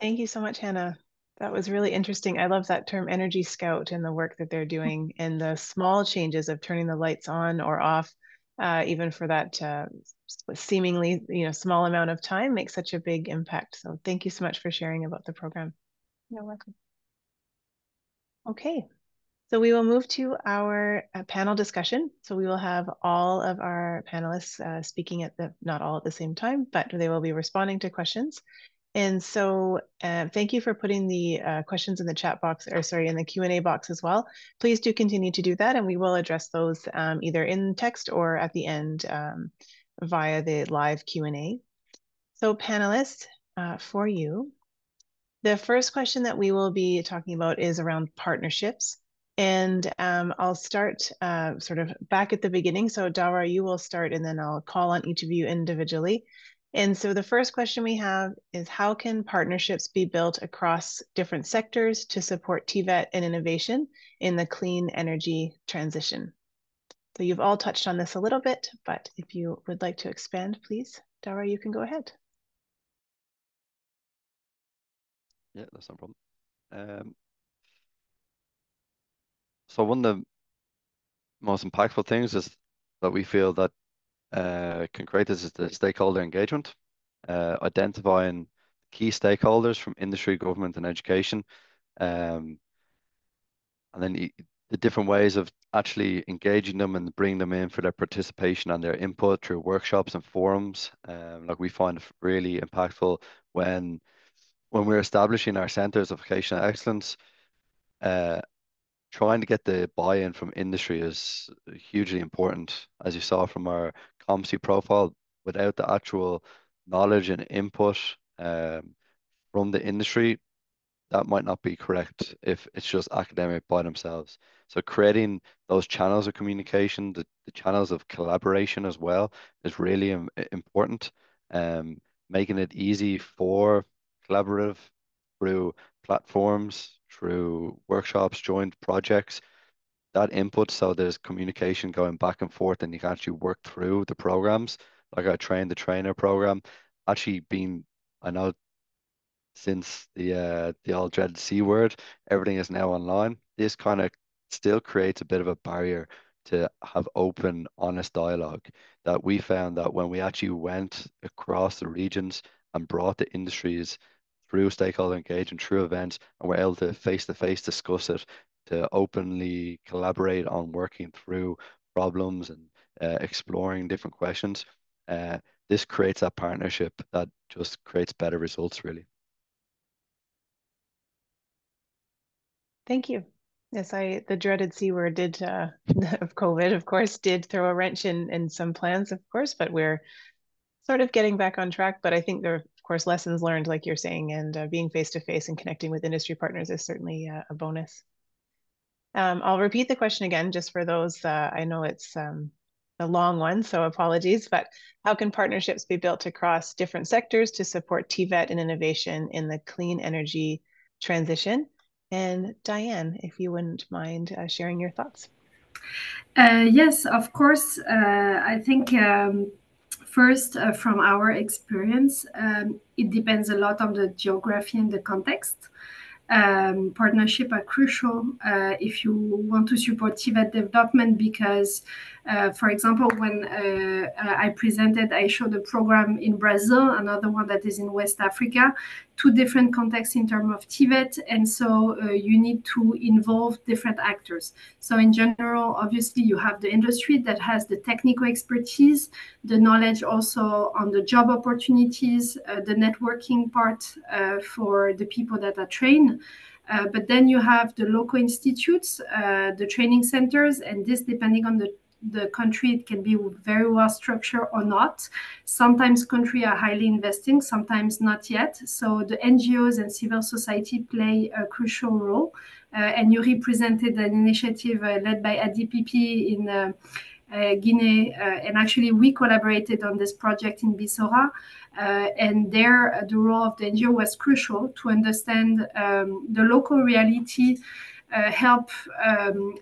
Speaker 1: Thank you so much, Hannah. That was really interesting. I love that term Energy Scout and the work that they're doing, and the small changes of turning the lights on or off, even for that seemingly small amount of time, makes such a big impact. So thank you so much for sharing about the program.
Speaker 7: You're welcome.
Speaker 1: Okay, so we will move to our panel discussion. So we will have all of our panelists speaking at not all at the same time, but they will be responding to questions. And so thank you for putting the questions in the chat box, or sorry, in the Q&A box as well. Please do continue to do that, and we will address those either in text or at the end via the live Q&A. So panelists, for you, the first question that we will be talking about is around partnerships. And I'll start sort of back at the beginning. So Dara, you will start, and then I'll call on each of you individually. And so the first question we have is, how can partnerships be built across different sectors to support TVET and innovation in the clean energy transition? So you've all touched on this a little bit, but if you would like to expand, please, Dara, you can go ahead.
Speaker 3: Yeah, that's no problem. So one of the most impactful things is that we feel that can create this is the stakeholder engagement, identifying key stakeholders from industry, government, and education, and then the different ways of actually engaging them and bringing them in for their participation and their input through workshops and forums. Like we find it really impactful when we're establishing our centers of vocational excellence. Trying to get the buy-in from industry is hugely important, as you saw from our competency profile. Without the actual knowledge and input from the industry, that might not be correct if it's just academic by themselves. So creating those channels of communication, the channels of collaboration as well, is really important. Making it easy for collaborative through platforms, through workshops, joint projects, that input, so there's communication going back and forth and you can actually work through the programs, like our train the trainer program, actually being, I know since the all dreaded C word, everything is now online. This kind of still creates a bit of a barrier to have open, honest dialogue, that we found that when we actually went across the regions and brought the industries through stakeholder engagement, through events, and we're able to face-to-face discuss it, to openly collaborate on working through problems and exploring different questions. This creates that partnership that just creates better results, really.
Speaker 1: Thank you. Yes, the dreaded C word did of COVID, of course, did throw a wrench in some plans, of course, but we're sort of getting back on track. But I think there are, of course, lessons learned, like you're saying, and being face-to-face and connecting with industry partners is certainly a bonus. I'll repeat the question again, just for those, I know it's a long one, so apologies, but how can partnerships be built across different sectors to support TVET and innovation in the clean energy transition? And Diane, if you wouldn't mind sharing your thoughts.
Speaker 5: Yes, of course. I think first, from our experience, it depends a lot on the geography and the context. Partnership are crucial if you want to support TVET development, because, for example, when I showed a program in Brazil, another one that is in West Africa, two different contexts in terms of TVET, and so you need to involve different actors. So in general, obviously, you have the industry that has the technical expertise, the knowledge also on the job opportunities, the networking part for the people that are trained. But then you have the local institutes, the training centers, and this, depending on the country, it can be very well structured or not. Sometimes countries are highly investing, sometimes not yet. So the NGOs and civil society play a crucial role. And you represented an initiative led by ADPP in Guinea, and actually we collaborated on this project in Bissora, and there the role of the NGO was crucial to understand the local reality, help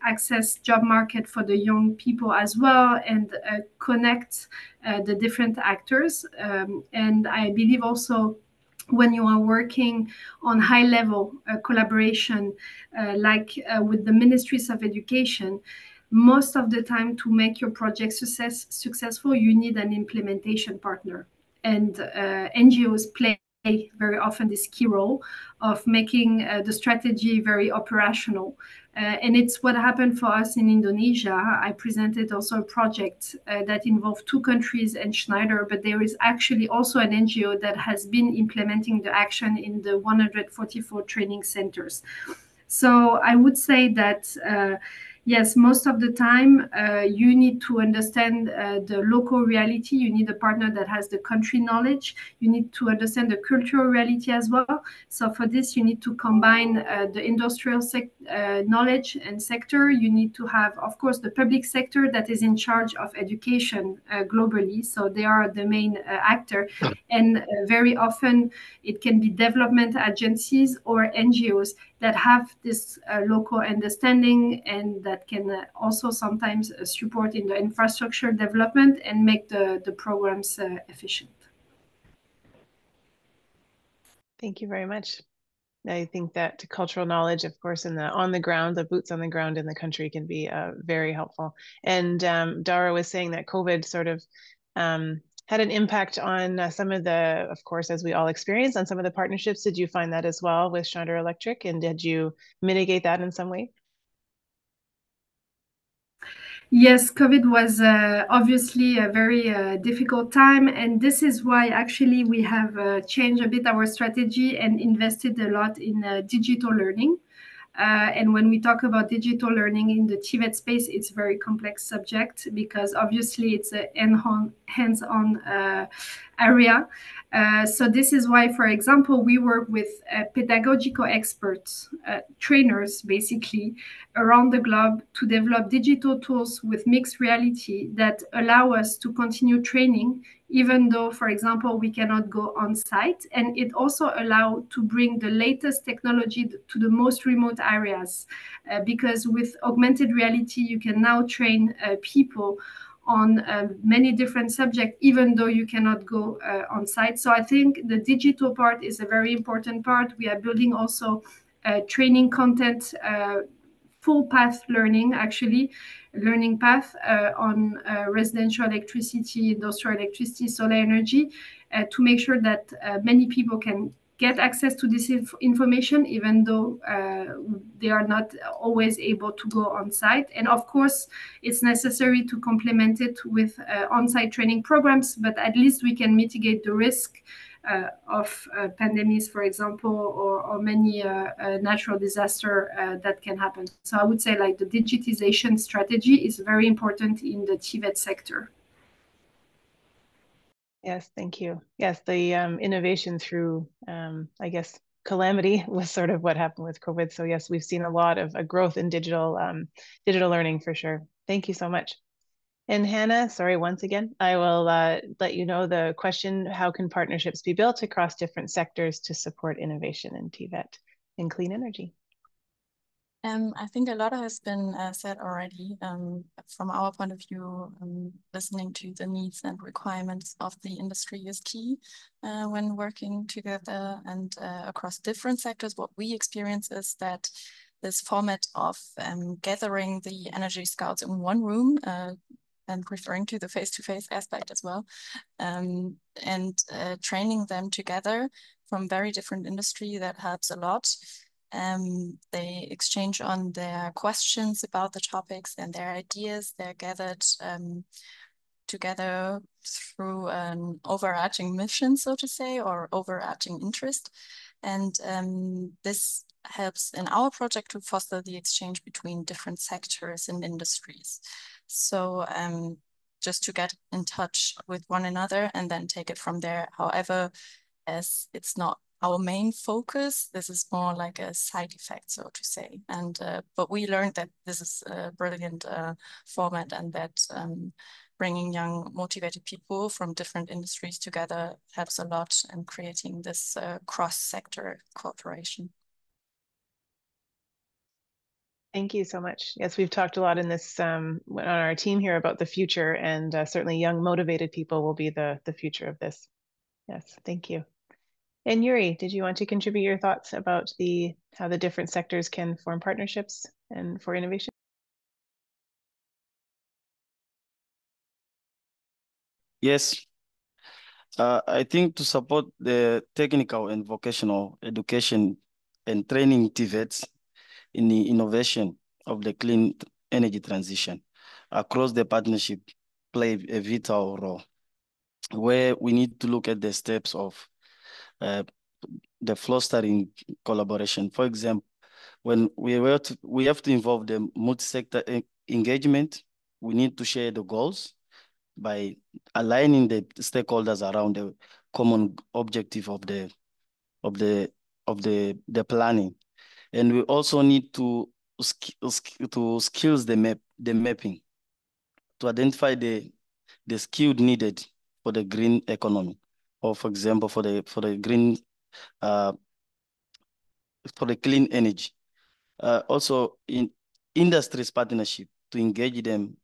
Speaker 5: access job market for the young people as well, and connect the different actors. And I believe also, when you are working on high level collaboration, like with the ministries of education, most of the time, to make your project successful, you need an implementation partner. And NGOs play very often this key role of making the strategy very operational. And it's what happened for us in Indonesia. I presented also a project that involved two countries and Schneider, but there is actually also an NGO that has been implementing the action in the 144 training centers. So I would say that yes, most of the time you need to understand the local reality. You need a partner that has the country knowledge. You need to understand the cultural reality as well. So for this, you need to combine the industrial knowledge and sector. You need to have, of course, the public sector that is in charge of education globally. So they are the main actor. And very often it can be development agencies or NGOs that have this local understanding and that can also sometimes support in the infrastructure development and make the programs efficient.
Speaker 1: Thank you very much. I think that cultural knowledge, of course, and the on the ground, the boots on the ground in the country can be very helpful. And Dara was saying that COVID sort of had an impact on some of the, of course, as we all experienced, on some of the partnerships. Did you find that as well with Schneider Electric? And did you mitigate that in some way?
Speaker 5: Yes, COVID was obviously a very difficult time. And this is why actually we have changed a bit our strategy and invested a lot in digital learning. And when we talk about digital learning in the TVET space, it's a very complex subject because obviously it's a hands-on area. So this is why, for example, we work with pedagogical experts, trainers, basically, around the globe to develop digital tools with mixed reality that allow us to continue training even though, for example, we cannot go on site. And it also allows to bring the latest technology to the most remote areas, because with augmented reality, you can now train people on many different subjects, even though you cannot go on site. So I think the digital part is a very important part. We are building also training content, full path learning, actually, learning path on residential electricity, industrial electricity, solar energy, to make sure that many people can get access to this information, even though they are not always able to go on site. And of course, it's necessary to complement it with on-site training programs, but at least we can mitigate the risk of pandemics, for example, or many natural disaster that can happen. So I would say like the digitization strategy is very important in the TVET sector.
Speaker 1: Yes, thank you. Yes, the innovation through, I guess, calamity was sort of what happened with COVID. So yes, we've seen a lot of a growth in digital learning for sure. Thank you so much. And Hannah, sorry, once again, I will let you know the question: how can partnerships be built across different sectors to support innovation in TVET and clean energy?
Speaker 7: I think a lot has been said already. From our point of view, listening to the needs and requirements of the industry is key when working together and across different sectors. What we experience is that this format of gathering the energy scouts in one room, and referring to the face-to-face aspect as well, and training them together from very different industry, that helps a lot. They exchange on their questions about the topics and their ideas. They're gathered together through an overarching mission, so to say, or overarching interest. And this helps in our project to foster the exchange between different sectors and industries. So just to get in touch with one another and then take it from there. However, as it's not our main focus, this is more like a side effect, so to say. And but we learned that this is a brilliant format, and that bringing young, motivated people from different industries together helps a lot in creating this cross-sector cooperation.
Speaker 1: Thank you so much. Yes, we've talked a lot in this on our team here about the future, and certainly young, motivated people will be the future of this. Yes, thank you. And Yuri, did you want to contribute your thoughts about how the different sectors can form partnerships and for innovation?
Speaker 6: Yes. I think to support the technical and vocational education and training TVETs in the innovation of the clean energy transition across the partnership play a vital role, where we need to look at the steps of the fostering collaboration. For example, when we have to involve the multi-sector engagement. We need to share the goals by aligning the stakeholders around the common objective of the planning. And we also need to skills the mapping to identify the skill needed for the green economy, or for example, for the green for the clean energy. Also in industries partnership to engage them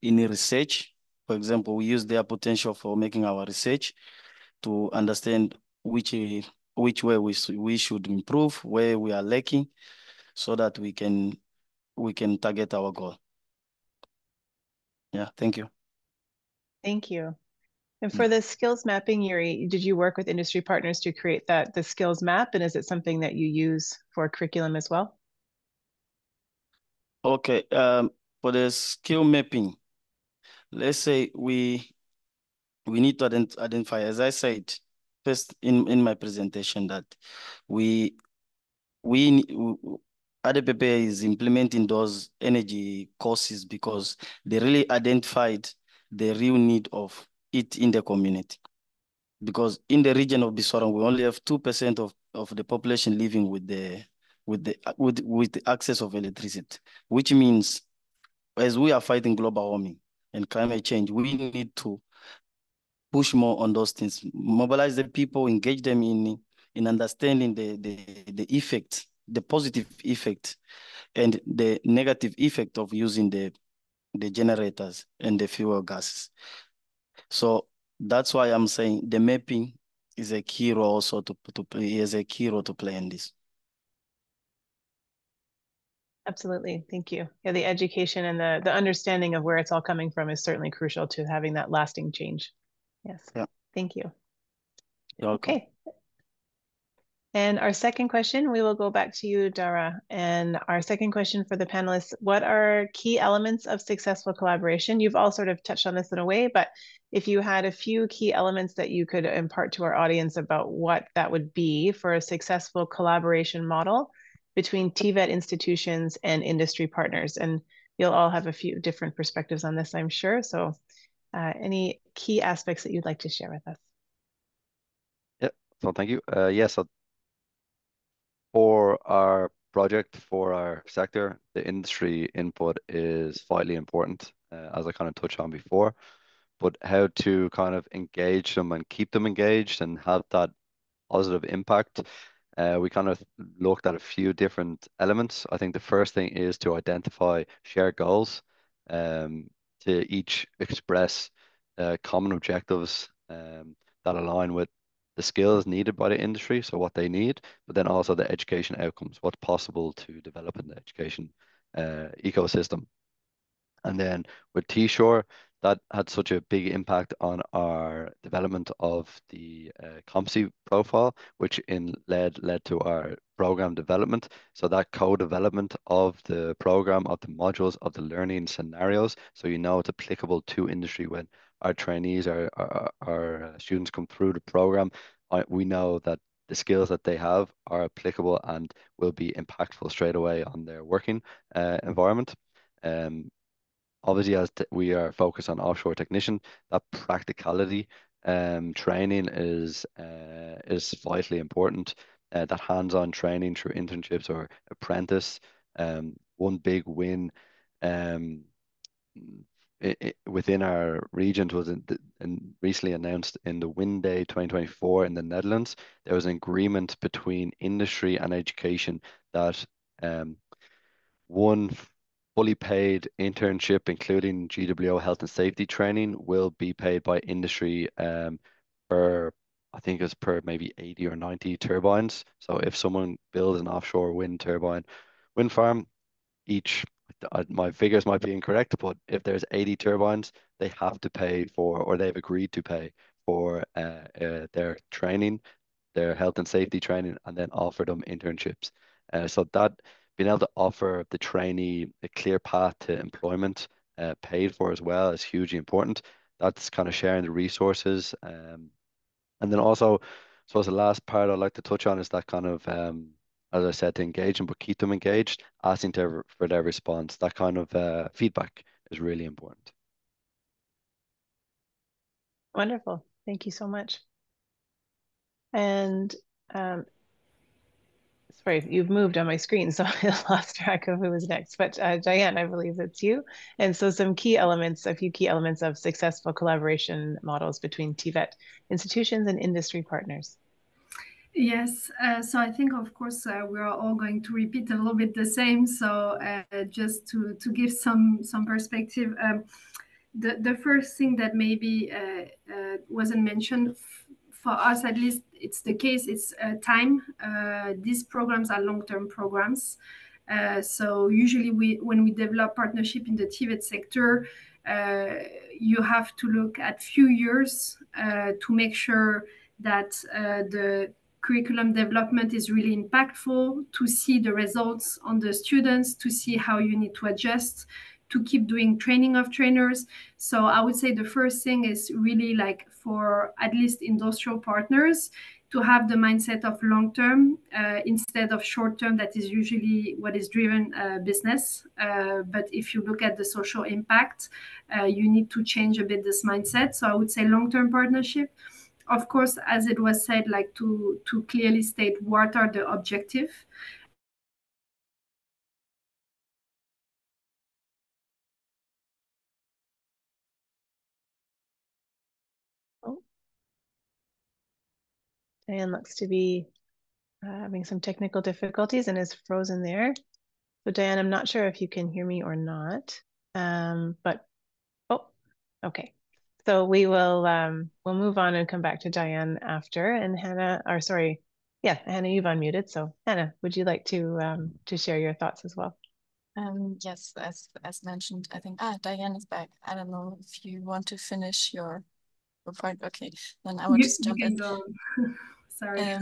Speaker 6: in research. For example, we use their potential for making our research to understand which way we should improve, where we are lacking, so that we can target our goal. Yeah, thank you.
Speaker 1: Thank you. And for the skills mapping, Yuri, did you work with industry partners to create the skills map? And is it something that you use for curriculum as well?
Speaker 6: Okay, for the skill mapping, let's say we need to identify, as I said first in my presentation, that ADPP is implementing those energy courses because they really identified the real need of it in the community. Because in the region of Bisorang, we only have 2% of the population living with the access of electricity, which means as we are fighting global warming and climate change, we need to push more on those things, mobilize the people, engage them in understanding the effect, the positive effect and the negative effect of using the generators and the fuel gases. So that's why I'm saying the mapping is a key role also to play in this.
Speaker 1: Absolutely. Thank you. Yeah, the education and the understanding of where it's all coming from is certainly crucial to having that lasting change. Yes.
Speaker 6: Yeah.
Speaker 1: Thank you.
Speaker 6: You're welcome.
Speaker 1: Okay. And our second question, we will go back to you, Dara. And our second question for the panelists, what are key elements of successful collaboration? You've all sort of touched on this in a way, but if you had a few key elements that you could impart to our audience about what that would be for a successful collaboration model between TVET institutions and industry partners. And you'll all have a few different perspectives on this, I'm sure. So any key aspects that you'd like to share with us?
Speaker 3: Yeah, so thank you. So for our project, for our sector, the industry input is vitally important, as I kind of touched on before. But how to kind of engage them and keep them engaged and have that positive impact, we kind of looked at a few different elements. I think the first thing is to identify shared goals, to each express common objectives that align with the skills needed by the industry, so what they need, but then also the education outcomes, what's possible to develop in the education ecosystem. And then with T-Shore, that had such a big impact on our development of the competency profile, which led to our program development. So that co-development of the program, of the modules, of the learning scenarios, so you know it's applicable to industry when our trainees, our students come through the program. We know that the skills that they have are applicable and will be impactful straight away on their working environment. Obviously, as we are focused on offshore technician, that practicality training is vitally important. That hands-on training through internships or apprentice. One big win within our region was recently announced in the Wind Day 2024 in the Netherlands. There was an agreement between industry and education that one fully paid internship, including GWO health and safety training, will be paid by industry per, I think it's per maybe 80 or 90 turbines. So if someone builds an offshore wind farm, each, my figures might be incorrect, but if there's 80 turbines, they have to pay for, or they've agreed to pay for their training, their health and safety training, and then offer them internships. So that being able to offer the trainee a clear path to employment, paid for as well, is hugely important. That's kind of sharing the resources. And then also, so as the last part I'd like to touch on is that kind of as I said, to engage them, but keep them engaged, asking for their response. That kind of feedback is really important.
Speaker 1: Wonderful. Thank you so much. And sorry, you've moved on my screen, so I lost track of who was next. But Diane, I believe it's you. And so a few key elements of successful collaboration models between TVET institutions and industry partners.
Speaker 5: Yes, so I think, of course, we're all going to repeat a little bit the same. So just to give some perspective, the first thing that maybe wasn't mentioned, for us at least, it's the case, it's time. These programs are long-term programs. So usually when we develop partnership in the TVET sector, you have to look at few years to make sure that the curriculum development is really impactful, to see the results on the students, to see how you need to adjust, to keep doing training of trainers. So I would say the first thing is really, like, for at least industrial partners, to have the mindset of long term instead of short term. That is usually what is driven business. But if you look at the social impact, you need to change a bit this mindset. So I would say long term partnership. Of course, as it was said, like to clearly state what are the objectives.
Speaker 1: Oh, Diane looks to be having some technical difficulties and is frozen there. So Diane, I'm not sure if you can hear me or not, but oh, okay. So we'll move on and come back to Diane after. And Hannah, or sorry, yeah, Hannah, you've unmuted. So Hannah, would you like to share your thoughts as well?
Speaker 7: Yes, as mentioned, I think Diane is back. I don't know if you want to finish your point. Okay, then I will just jump in.
Speaker 5: Sorry.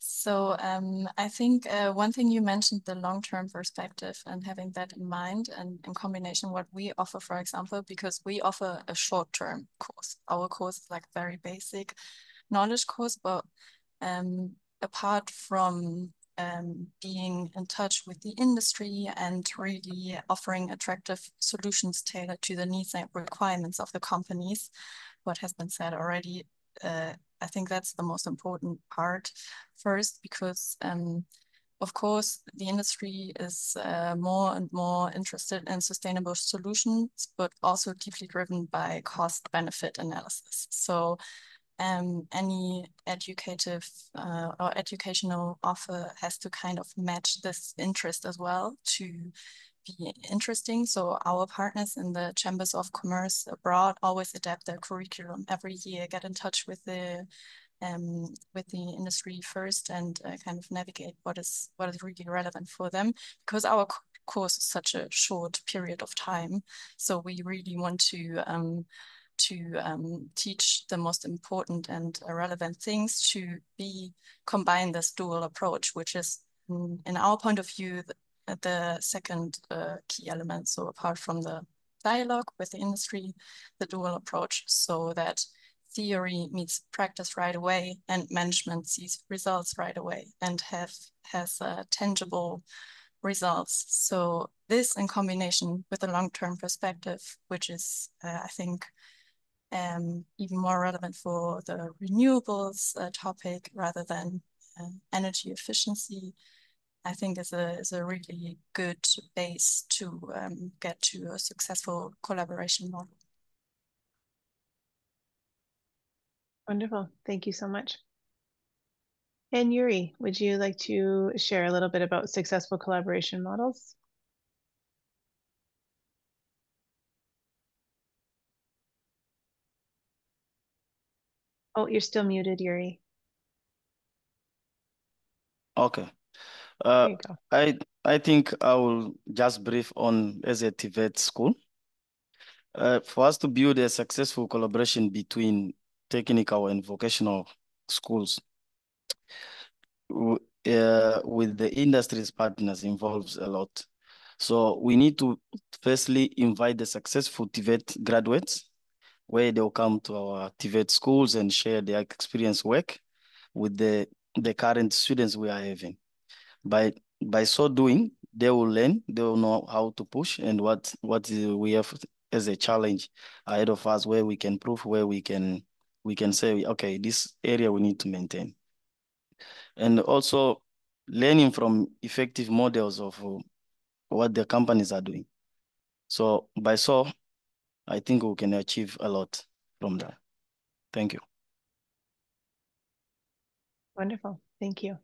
Speaker 7: So I think one thing you mentioned, the long-term perspective and having that in mind, and in combination what we offer, for example, because we offer a short-term course. Our course is like very basic knowledge course, but apart from being in touch with the industry and really offering attractive solutions tailored to the needs and requirements of the companies, what has been said already, I think that's the most important part first, because of course the industry is more and more interested in sustainable solutions, but also deeply driven by cost benefit analysis. So any educative or educational offer has to kind of match this interest as well to be interesting. So our partners in the Chambers of Commerce abroad always adapt their curriculum every year, get in touch with the industry first, and kind of navigate what is really relevant for them, because our course is such a short period of time. So we really want to teach the most important and relevant things to combine this dual approach, which is, in our point of view, the second key element. So apart from the dialogue with the industry, the dual approach, so that theory meets practice right away and management sees results right away and has tangible results. So this, in combination with a long-term perspective, which is, I think, even more relevant for the renewables topic rather than energy efficiency, I think is a really good base to get to a successful collaboration model.
Speaker 1: Wonderful. Thank you so much. And Yuri, would you like to share a little bit about successful collaboration models? Oh, you're still muted, Yuri.
Speaker 6: Okay.
Speaker 1: There you go.
Speaker 6: I think I will just brief on as a TVET school. For us to build a successful collaboration between technical and vocational schools with the industry's partners involves a lot. So we need to firstly invite the successful TVET graduates, where they'll come to our TVET schools and share their experience work with the the current students we are having. By so doing, they will learn, they will know how to push and what we have as a challenge ahead of us, where we can prove, where we can say, okay, this area we need to maintain. And also learning from effective models of what the companies are doing. So by so, I think we can achieve a lot from that. Thank you.
Speaker 1: Wonderful. Thank you.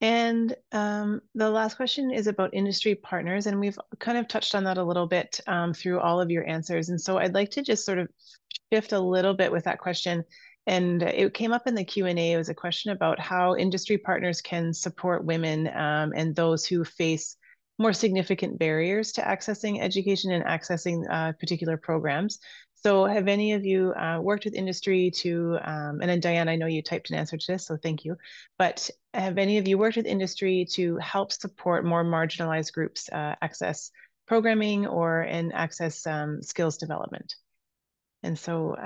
Speaker 1: And the last question is about industry partners, and we've kind of touched on that a little bit through all of your answers. And so I'd like to just sort of shift a little bit with that question. And it came up in the Q&A. It was a question about how industry partners can support women and those who face more significant barriers to accessing education and accessing particular programs. So have any of you worked with industry to, and then Diane, I know you typed an answer to this, so thank you. But have any of you worked with industry to help support more marginalized groups access programming and access skills development? And so,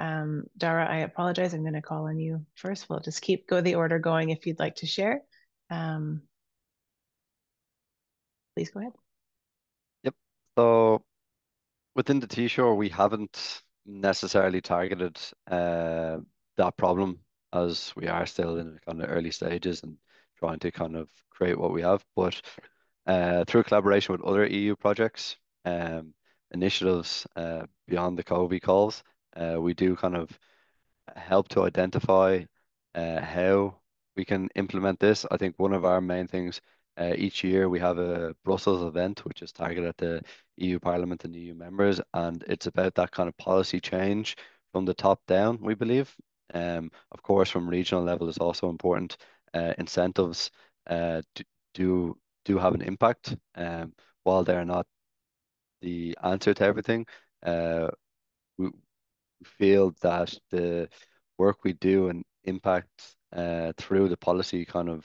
Speaker 1: Dara, I apologize. I'm going to call on you first. We'll just go the order going if you'd like to share. Please go ahead.
Speaker 3: Yep. So within the T-Shore, we haven't necessarily targeted that problem, as we are still in kind of early stages and trying to kind of create what we have. But through collaboration with other EU projects, initiatives beyond the COVID calls, we do kind of help to identify how we can implement this. I think one of our main things, each year we have a Brussels event, which is targeted at the EU Parliament and EU members, and it's about that kind of policy change from the top down, we believe. Of course, from regional level is also important. Incentives do have an impact, while they're not the answer to everything. We feel that the work we do and impact through the policy kind of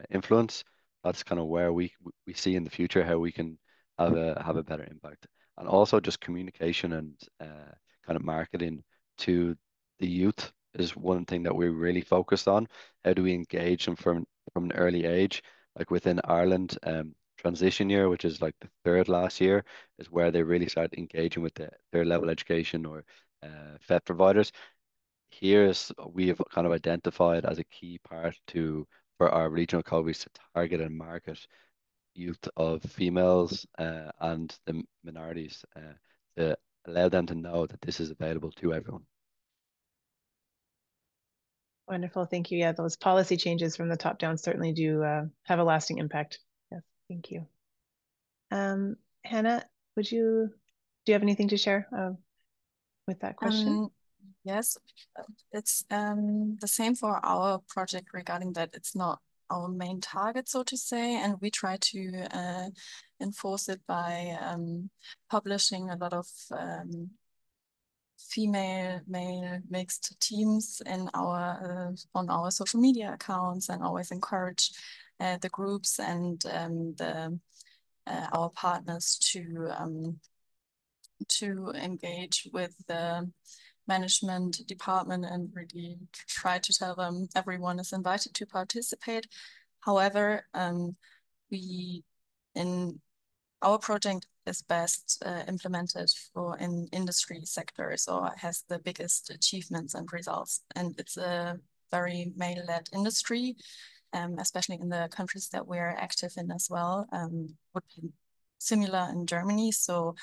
Speaker 3: influence, that's kind of where we see in the future how we can have a better impact. And also just communication and kind of marketing to the youth is one thing that we're really focused on. How do we engage them from an early age? Like within Ireland, transition year, which is like the third last year, is where they really start engaging with their level education or FET providers. We have kind of identified as a key part for our regional coverage to target and market youth of females and the minorities to allow them to know that this is available to everyone.
Speaker 1: Wonderful, thank you. Yeah, those policy changes from the top down certainly do have a lasting impact. Yes, thank you. Hannah, do you have anything to share with that question?
Speaker 7: Yes, it's the same for our project regarding that. It's not our main target, so to say, and we try to enforce it by publishing a lot of female male mixed teams in on our social media accounts, and always encourage the groups and our partners to engage with the management department and really try to tell them everyone is invited to participate. However, our project is best implemented in industry sectors, or has the biggest achievements and results. And it's a very male-led industry, especially in the countries that we're active in as well, would be similar in Germany. So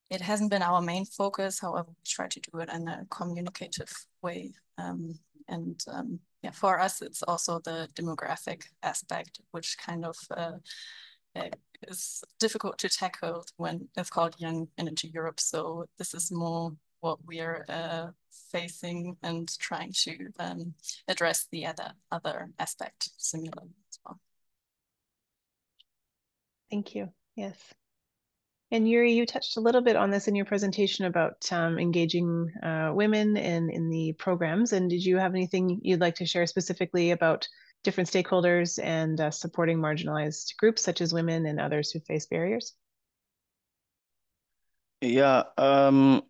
Speaker 7: it hasn't been our main focus. However, we try to do it in a communicative way. Yeah, for us, it's also the demographic aspect, which kind of is difficult to tackle when it's called Young Energy Europe. So this is more what we are facing and trying to address the other aspect similarly as well.
Speaker 1: Thank you. Yes. And Yuri, you touched a little bit on this in your presentation about engaging women in the programs. And did you have anything you'd like to share specifically about different stakeholders and supporting marginalized groups such as women and others who face barriers?
Speaker 6: Yeah, I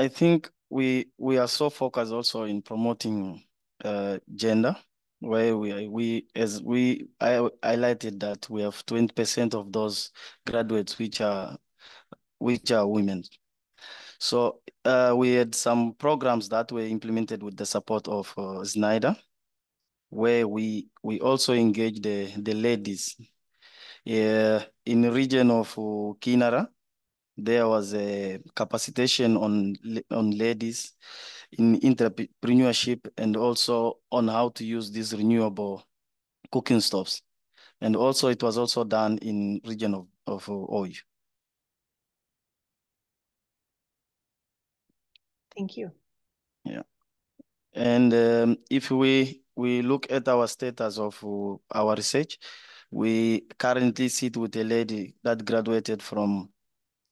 Speaker 6: think we are so focused also in promoting gender where I highlighted that we have 20% of those graduates which are women. So we had some programs that were implemented with the support of Schneider, where we also engage the ladies. In the region of Kinara, there was a capacitation on ladies in entrepreneurship and also on how to use these renewable cooking stoves. And also it was also done in region of Oyo.
Speaker 1: Thank you.
Speaker 6: Yeah. And if we look at our status of our research, we currently sit with a lady that graduated from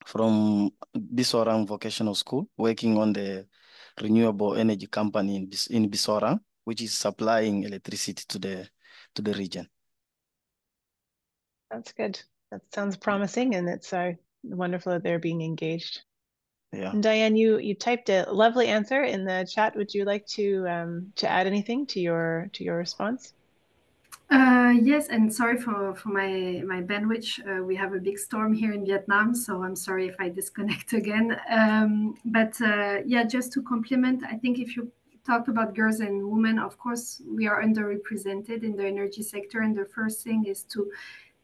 Speaker 6: Bisorang Vocational School, working on the renewable energy company in Bisorang, which is supplying electricity to the region.
Speaker 1: That's good. That sounds promising, and it's wonderful that they're being engaged.
Speaker 6: Yeah.
Speaker 1: And Diane, you typed a lovely answer in the chat. Would you like to add anything to your response?
Speaker 5: Yes, and sorry for my bandwidth. We have a big storm here in Vietnam, so I'm sorry if I disconnect again. But yeah, just to complement, I think if you talk about girls and women, of course, we are underrepresented in the energy sector. And the first thing is to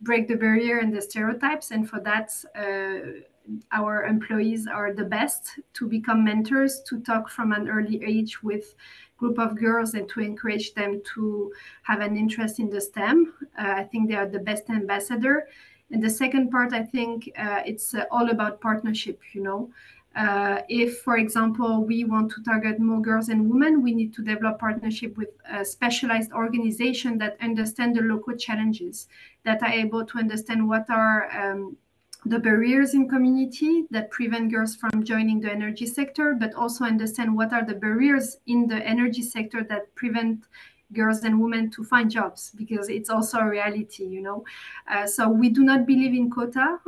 Speaker 5: break the barrier and the stereotypes. And for that, our employees are the best to become mentors, to talk from an early age with group of girls and to encourage them to have an interest in the STEM. I think they are the best ambassador. And the second part, I think it's all about partnership, you know. If, for example, we want to target more girls and women, we need to develop partnership with a specialized organization that understand the local challenges, that are able to understand what are the barriers in community that prevent girls from joining the energy sector, but also understand what are the barriers in the energy sector that prevent girls and women to find jobs, because it's also a reality, you know. So we do not believe in quota.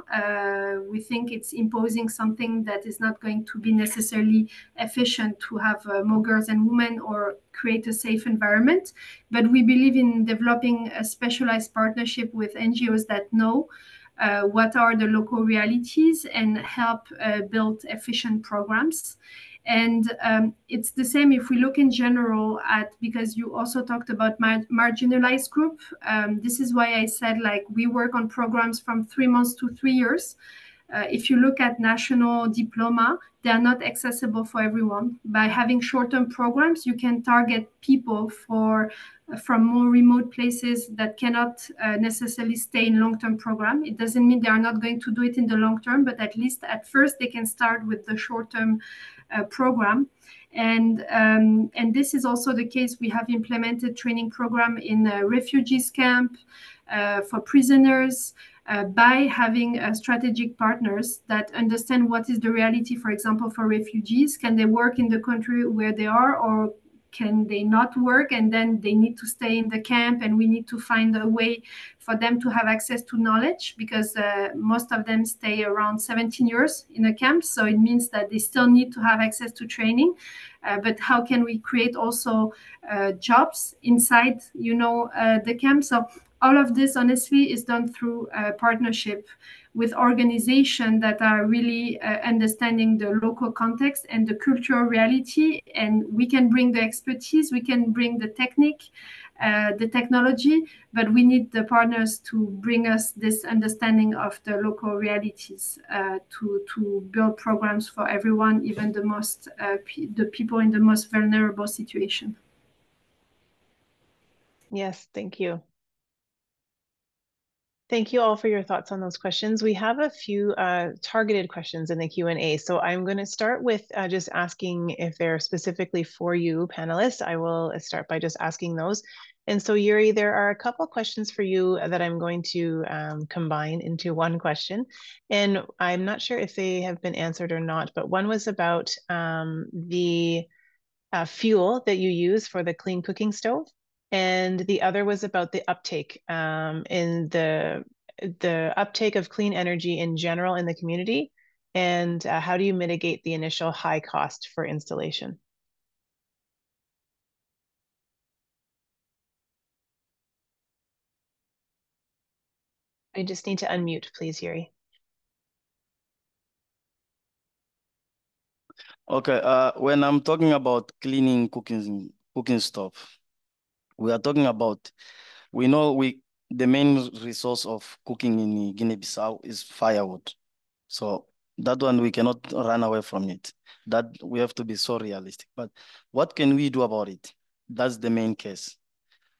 Speaker 5: We think it's imposing something that is not going to be necessarily efficient to have more girls and women or create a safe environment. But we believe in developing a specialized partnership with NGOs that know what are the local realities and help build efficient programs. And it's the same if we look in general at, because you also talked about marginalized group. This is why I said, like, we work on programs from 3 months to 3 years. If you look at national diploma, they are not accessible for everyone. By having short-term programs, you can target people from more remote places that cannot necessarily stay in long-term program. It doesn't mean they are not going to do it in the long term, but at least at first they can start with the short-term program. And this is also the case. We have implemented training program in a refugees camp for prisoners, by having strategic partners that understand what is the reality. For example, for refugees, can they work in the country where they are, or can they not work and then they need to stay in the camp, and we need to find a way for them to have access to knowledge, because most of them stay around 17 years in a camp, so it means that they still need to have access to training. But how can we create also jobs inside, you know, the camp? So all of this, honestly, is done through a partnership with organizations that are really understanding the local context and the cultural reality. And we can bring the expertise, we can bring the technique, the technology, but we need the partners to bring us this understanding of the local realities to build programs for everyone, even the people in the most vulnerable situation.
Speaker 1: Yes, thank you. Thank you all for your thoughts on those questions. We have a few targeted questions in the Q&A. So I'm going to start with just asking if they're specifically for you, panelists. I will start by just asking those. And so Yuri, there are a couple questions for you that I'm going to combine into one question. And I'm not sure if they have been answered or not, but one was about the fuel that you use for the clean cooking stove. And the other was about the uptake in the uptake of clean energy in general in the community, and how do you mitigate the initial high cost for installation? I just need to unmute, please, Yuri.
Speaker 6: Okay, when I'm talking about cleaning cooking stuff, we are talking about, we know the main resource of cooking in Guinea-Bissau is firewood. So that one, we cannot run away from it. That we have to be so realistic. But what can we do about it? That's the main case.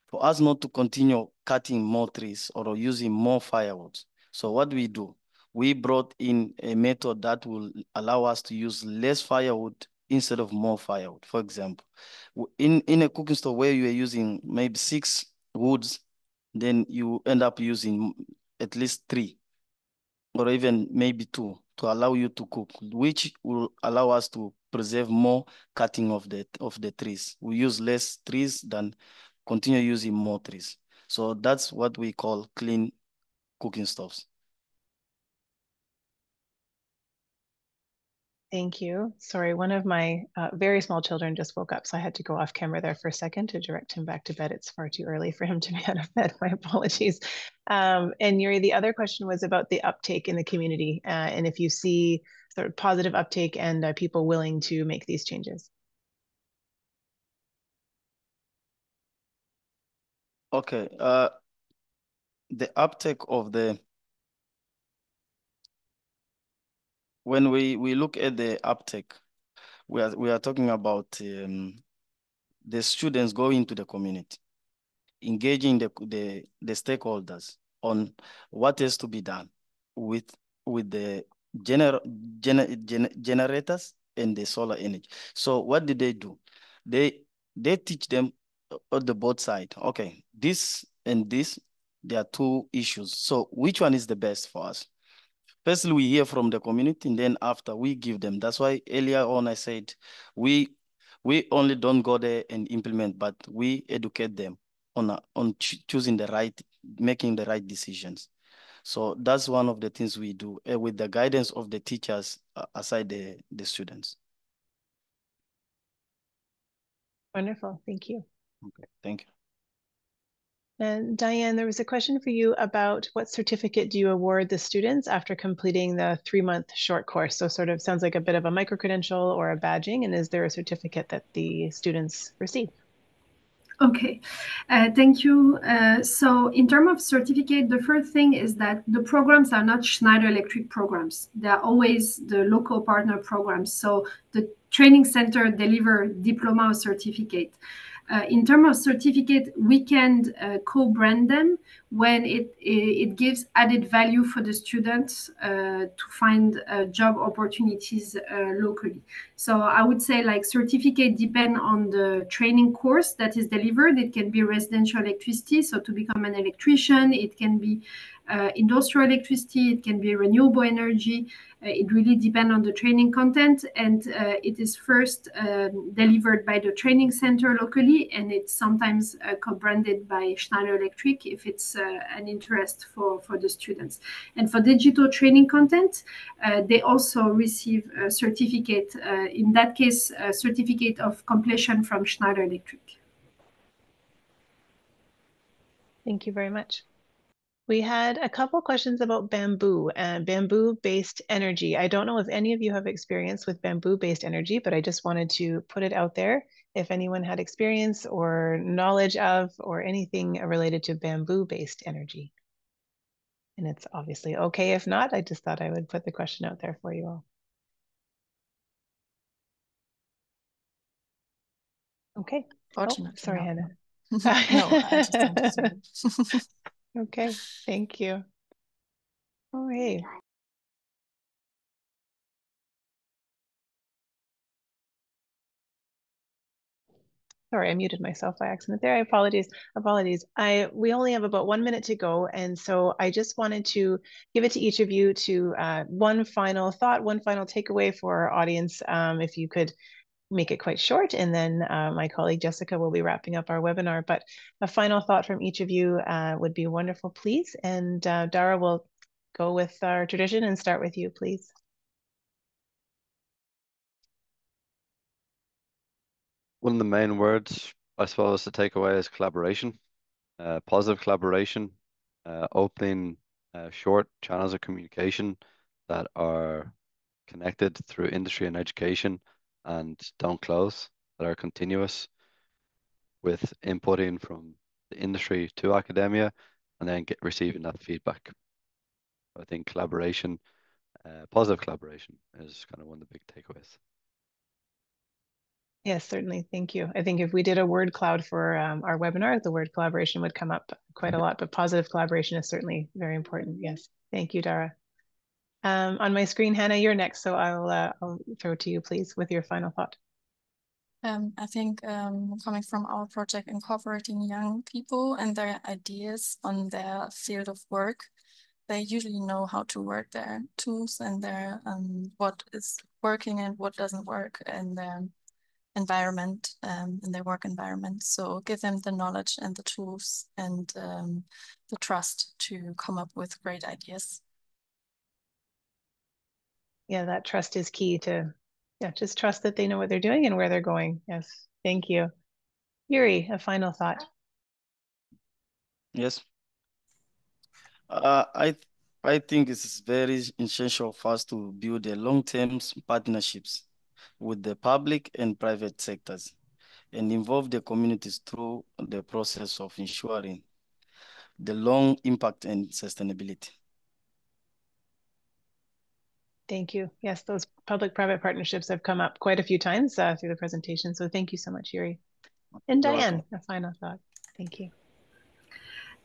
Speaker 6: For us not to continue cutting more trees or using more firewood. So what we do, we brought in a method that will allow us to use less firewood instead of more firewood. For example, in a cooking stove where you are using maybe 6 woods, then you end up using at least 3 or even maybe 2 to allow you to cook, which will allow us to preserve more cutting of the trees. We use less trees than continue using more trees. So that's what we call clean cooking stoves.
Speaker 1: Thank you. Sorry, one of my very small children just woke up, so I had to go off camera there for a second to direct him back to bed. It's far too early for him to be out of bed. My apologies. And Yuri, the other question was about the uptake in the community, and if you see sort of positive uptake and people willing to make these changes.
Speaker 6: Okay, the uptake of when we look at the uptake, we are talking about the students going into the community, engaging the stakeholders on what has to be done with the generators and the solar energy. So what did they do? They teach them on the both side. Okay, this and this, there are 2 issues. So which one is the best for us? Firstly, we hear from the community, and then after we give them. That's why earlier on I said we only don't go there and implement, but we educate them on choosing the right, making the right decisions. So that's one of the things we do with the guidance of the teachers aside the students.
Speaker 1: Wonderful, thank you.
Speaker 6: Okay, thank you.
Speaker 1: And Diane, there was a question for you about what certificate do you award the students after completing the 3-month short course? So sort of sounds like a bit of a micro-credential or a badging, and is there a certificate that the students receive?
Speaker 5: Okay, thank you. So in terms of certificate, the first thing is that the programs are not Schneider Electric programs. They are always the local partner programs. So the training center deliver diploma or certificate. In terms of certificate, we can co-brand them when it gives added value for the students to find job opportunities locally. So I would say like certificate depend on the training course that is delivered. It can be residential electricity, so to become an electrician. It can be industrial electricity. It can be renewable energy. It really depends on the training content, and it is first delivered by the training center locally, and it's sometimes co-branded by Schneider Electric if it's an interest for the students. And for digital training content, they also receive a certificate, in that case, a certificate of completion from Schneider Electric.
Speaker 1: Thank you very much. We had a couple questions about bamboo and bamboo-based energy. I don't know if any of you have experience with bamboo-based energy, but I just wanted to put it out there if anyone had experience or knowledge of or anything related to bamboo-based energy. And it's obviously okay if not. I just thought I would put the question out there for you all. Okay.
Speaker 7: Fortunately,
Speaker 1: sorry,
Speaker 7: no.
Speaker 1: Hannah.
Speaker 7: No, I just don't assume.
Speaker 1: Okay, thank you. All right. Sorry, I muted myself by accident there. Apologies. We only have about 1 minute to go, and so I just wanted to give it to each of you to one final thought, one final takeaway for our audience. If you could make it quite short, and then my colleague Jessica will be wrapping up our webinar. But a final thought from each of you would be wonderful, please. And Dara will go with our tradition and start with you, please.
Speaker 3: One of the main words, I suppose, to take away is collaboration, positive collaboration, opening short channels of communication that are connected through industry and education and don't close, that are continuous, with inputting from the industry to academia and then receiving that feedback. I think collaboration, positive collaboration, is kind of one of the big takeaways.
Speaker 1: Yes, certainly. Thank you. I think if we did a word cloud for our webinar, the word collaboration would come up quite a lot, but positive collaboration is certainly very important. Yes. Thank you, Dara. On my screen, Hannah, you're next, so I'll throw to you, please, with your final thought.
Speaker 7: I think coming from our project incorporating young people and their ideas on their field of work, they usually know how to work their tools and their what is working and what doesn't work in their environment, in their work environment. So give them the knowledge and the tools and the trust to come up with great ideas.
Speaker 1: Yeah, that trust is key to, just trust that they know what they're doing and where they're going. Yes, thank you. Yuri, a final thought.
Speaker 6: Yes. I think it's very essential for us to build a long-term partnerships with the public and private sectors and involve the communities through the process of ensuring the long impact and sustainability.
Speaker 1: Thank you. Yes, those public-private partnerships have come up quite a few times through the presentation. So thank you so much, Yuri. And Diane, a final thought. Thank you.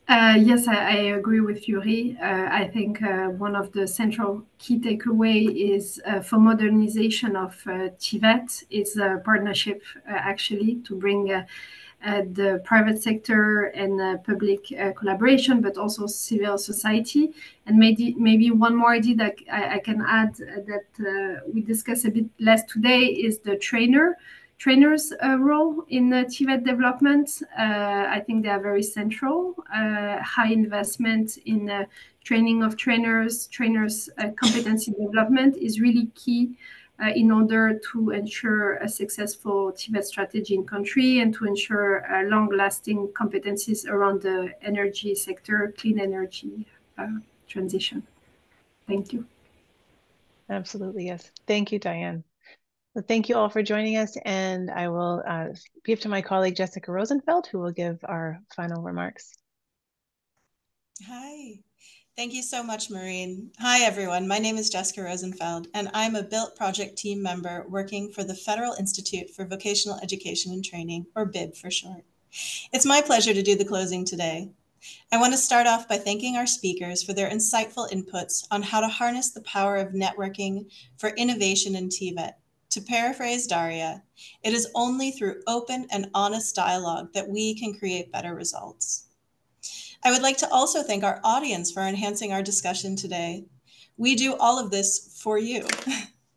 Speaker 5: Yes, I agree with Yuri. I think one of the central key takeaway is for modernization of TVET is a partnership actually to bring the private sector and public collaboration, but also civil society. And maybe one more idea that I can add that we discuss a bit less today is the trainers' role in TVET development. I think they are very central. High investment in training of trainers competency development is really key in order to ensure a successful TVET strategy in country and to ensure long-lasting competencies around the energy sector, clean energy transition. Thank you.
Speaker 1: Absolutely, yes. Thank you, Diane. So thank you all for joining us, and I will give to my colleague Jessica Rosenfeld, who will give our final remarks.
Speaker 8: Hi. Thank you so much, Maureen. Hi, everyone. My name is Jessica Rosenfeld, and I'm a BILT project team member working for the Federal Institute for Vocational Education and Training, or BIB for short. It's my pleasure to do the closing today. I want to start off by thanking our speakers for their insightful inputs on how to harness the power of networking for innovation in TVET. To paraphrase Daria, it is only through open and honest dialogue that we can create better results. I would like to also thank our audience for enhancing our discussion today. We do all of this for you.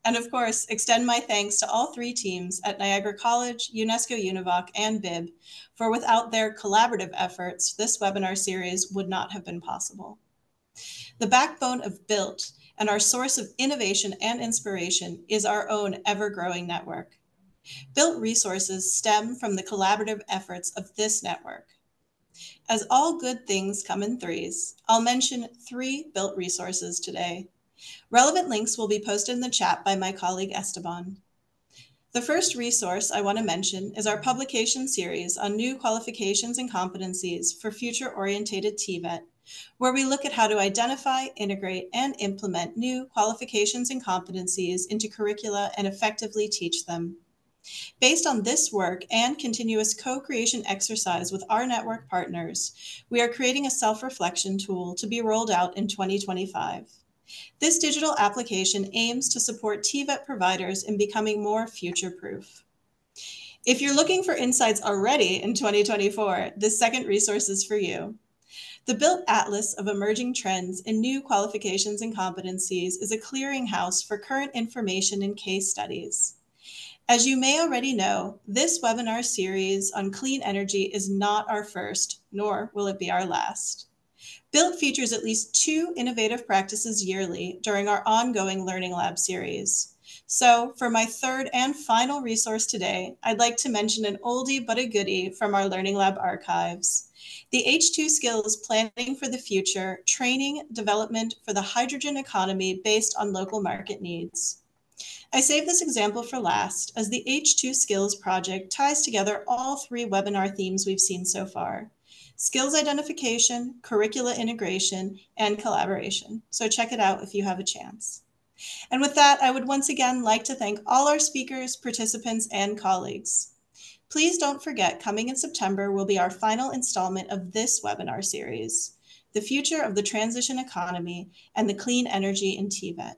Speaker 8: And of course, extend my thanks to all three teams at Niagara College, UNESCO-UNEVOC, and BIB, for without their collaborative efforts, this webinar series would not have been possible. The backbone of BILT and our source of innovation and inspiration is our own ever-growing network. BILT resources stem from the collaborative efforts of this network. As all good things come in threes, I'll mention 3 BILT resources today. Relevant links will be posted in the chat by my colleague Esteban. The first resource I want to mention is our publication series on new qualifications and competencies for future-oriented TVET, where we look at how to identify, integrate, and implement new qualifications and competencies into curricula and effectively teach them. Based on this work and continuous co-creation exercise with our network partners, we are creating a self-reflection tool to be rolled out in 2025. This digital application aims to support TVET providers in becoming more future-proof. If you're looking for insights already in 2024, this second resource is for you. The BILT Atlas of Emerging Trends in New Qualifications and Competencies is a clearinghouse for current information and case studies. As you may already know, this webinar series on clean energy is not our first, nor will it be our last. BILT features at least 2 innovative practices yearly during our ongoing Learning Lab series. So for my third and final resource today, I'd like to mention an oldie but a goodie from our Learning Lab archives. The H2 Skills Planning for the Future, Training Development for the Hydrogen Economy Based on Local Market Needs. I saved this example for last, as the H2 Skills project ties together all three webinar themes we've seen so far: skills identification, curricula integration, and collaboration. So check it out if you have a chance. And with that, I would once again like to thank all our speakers, participants, and colleagues. Please don't forget, coming in September will be our final installment of this webinar series, The Future of the Transition Economy and the Clean Energy in TVET.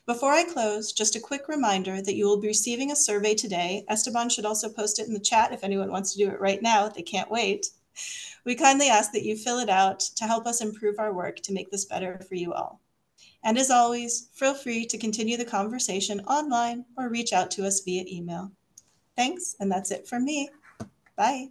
Speaker 8: Before I close, just a quick reminder that you will be receiving a survey today. Esteban should also post it in the chat if anyone wants to do it right now. They can't wait. We kindly ask that you fill it out to help us improve our work to make this better for you all. And as always, feel free to continue the conversation online or reach out to us via email. Thanks, and that's it from me. Bye.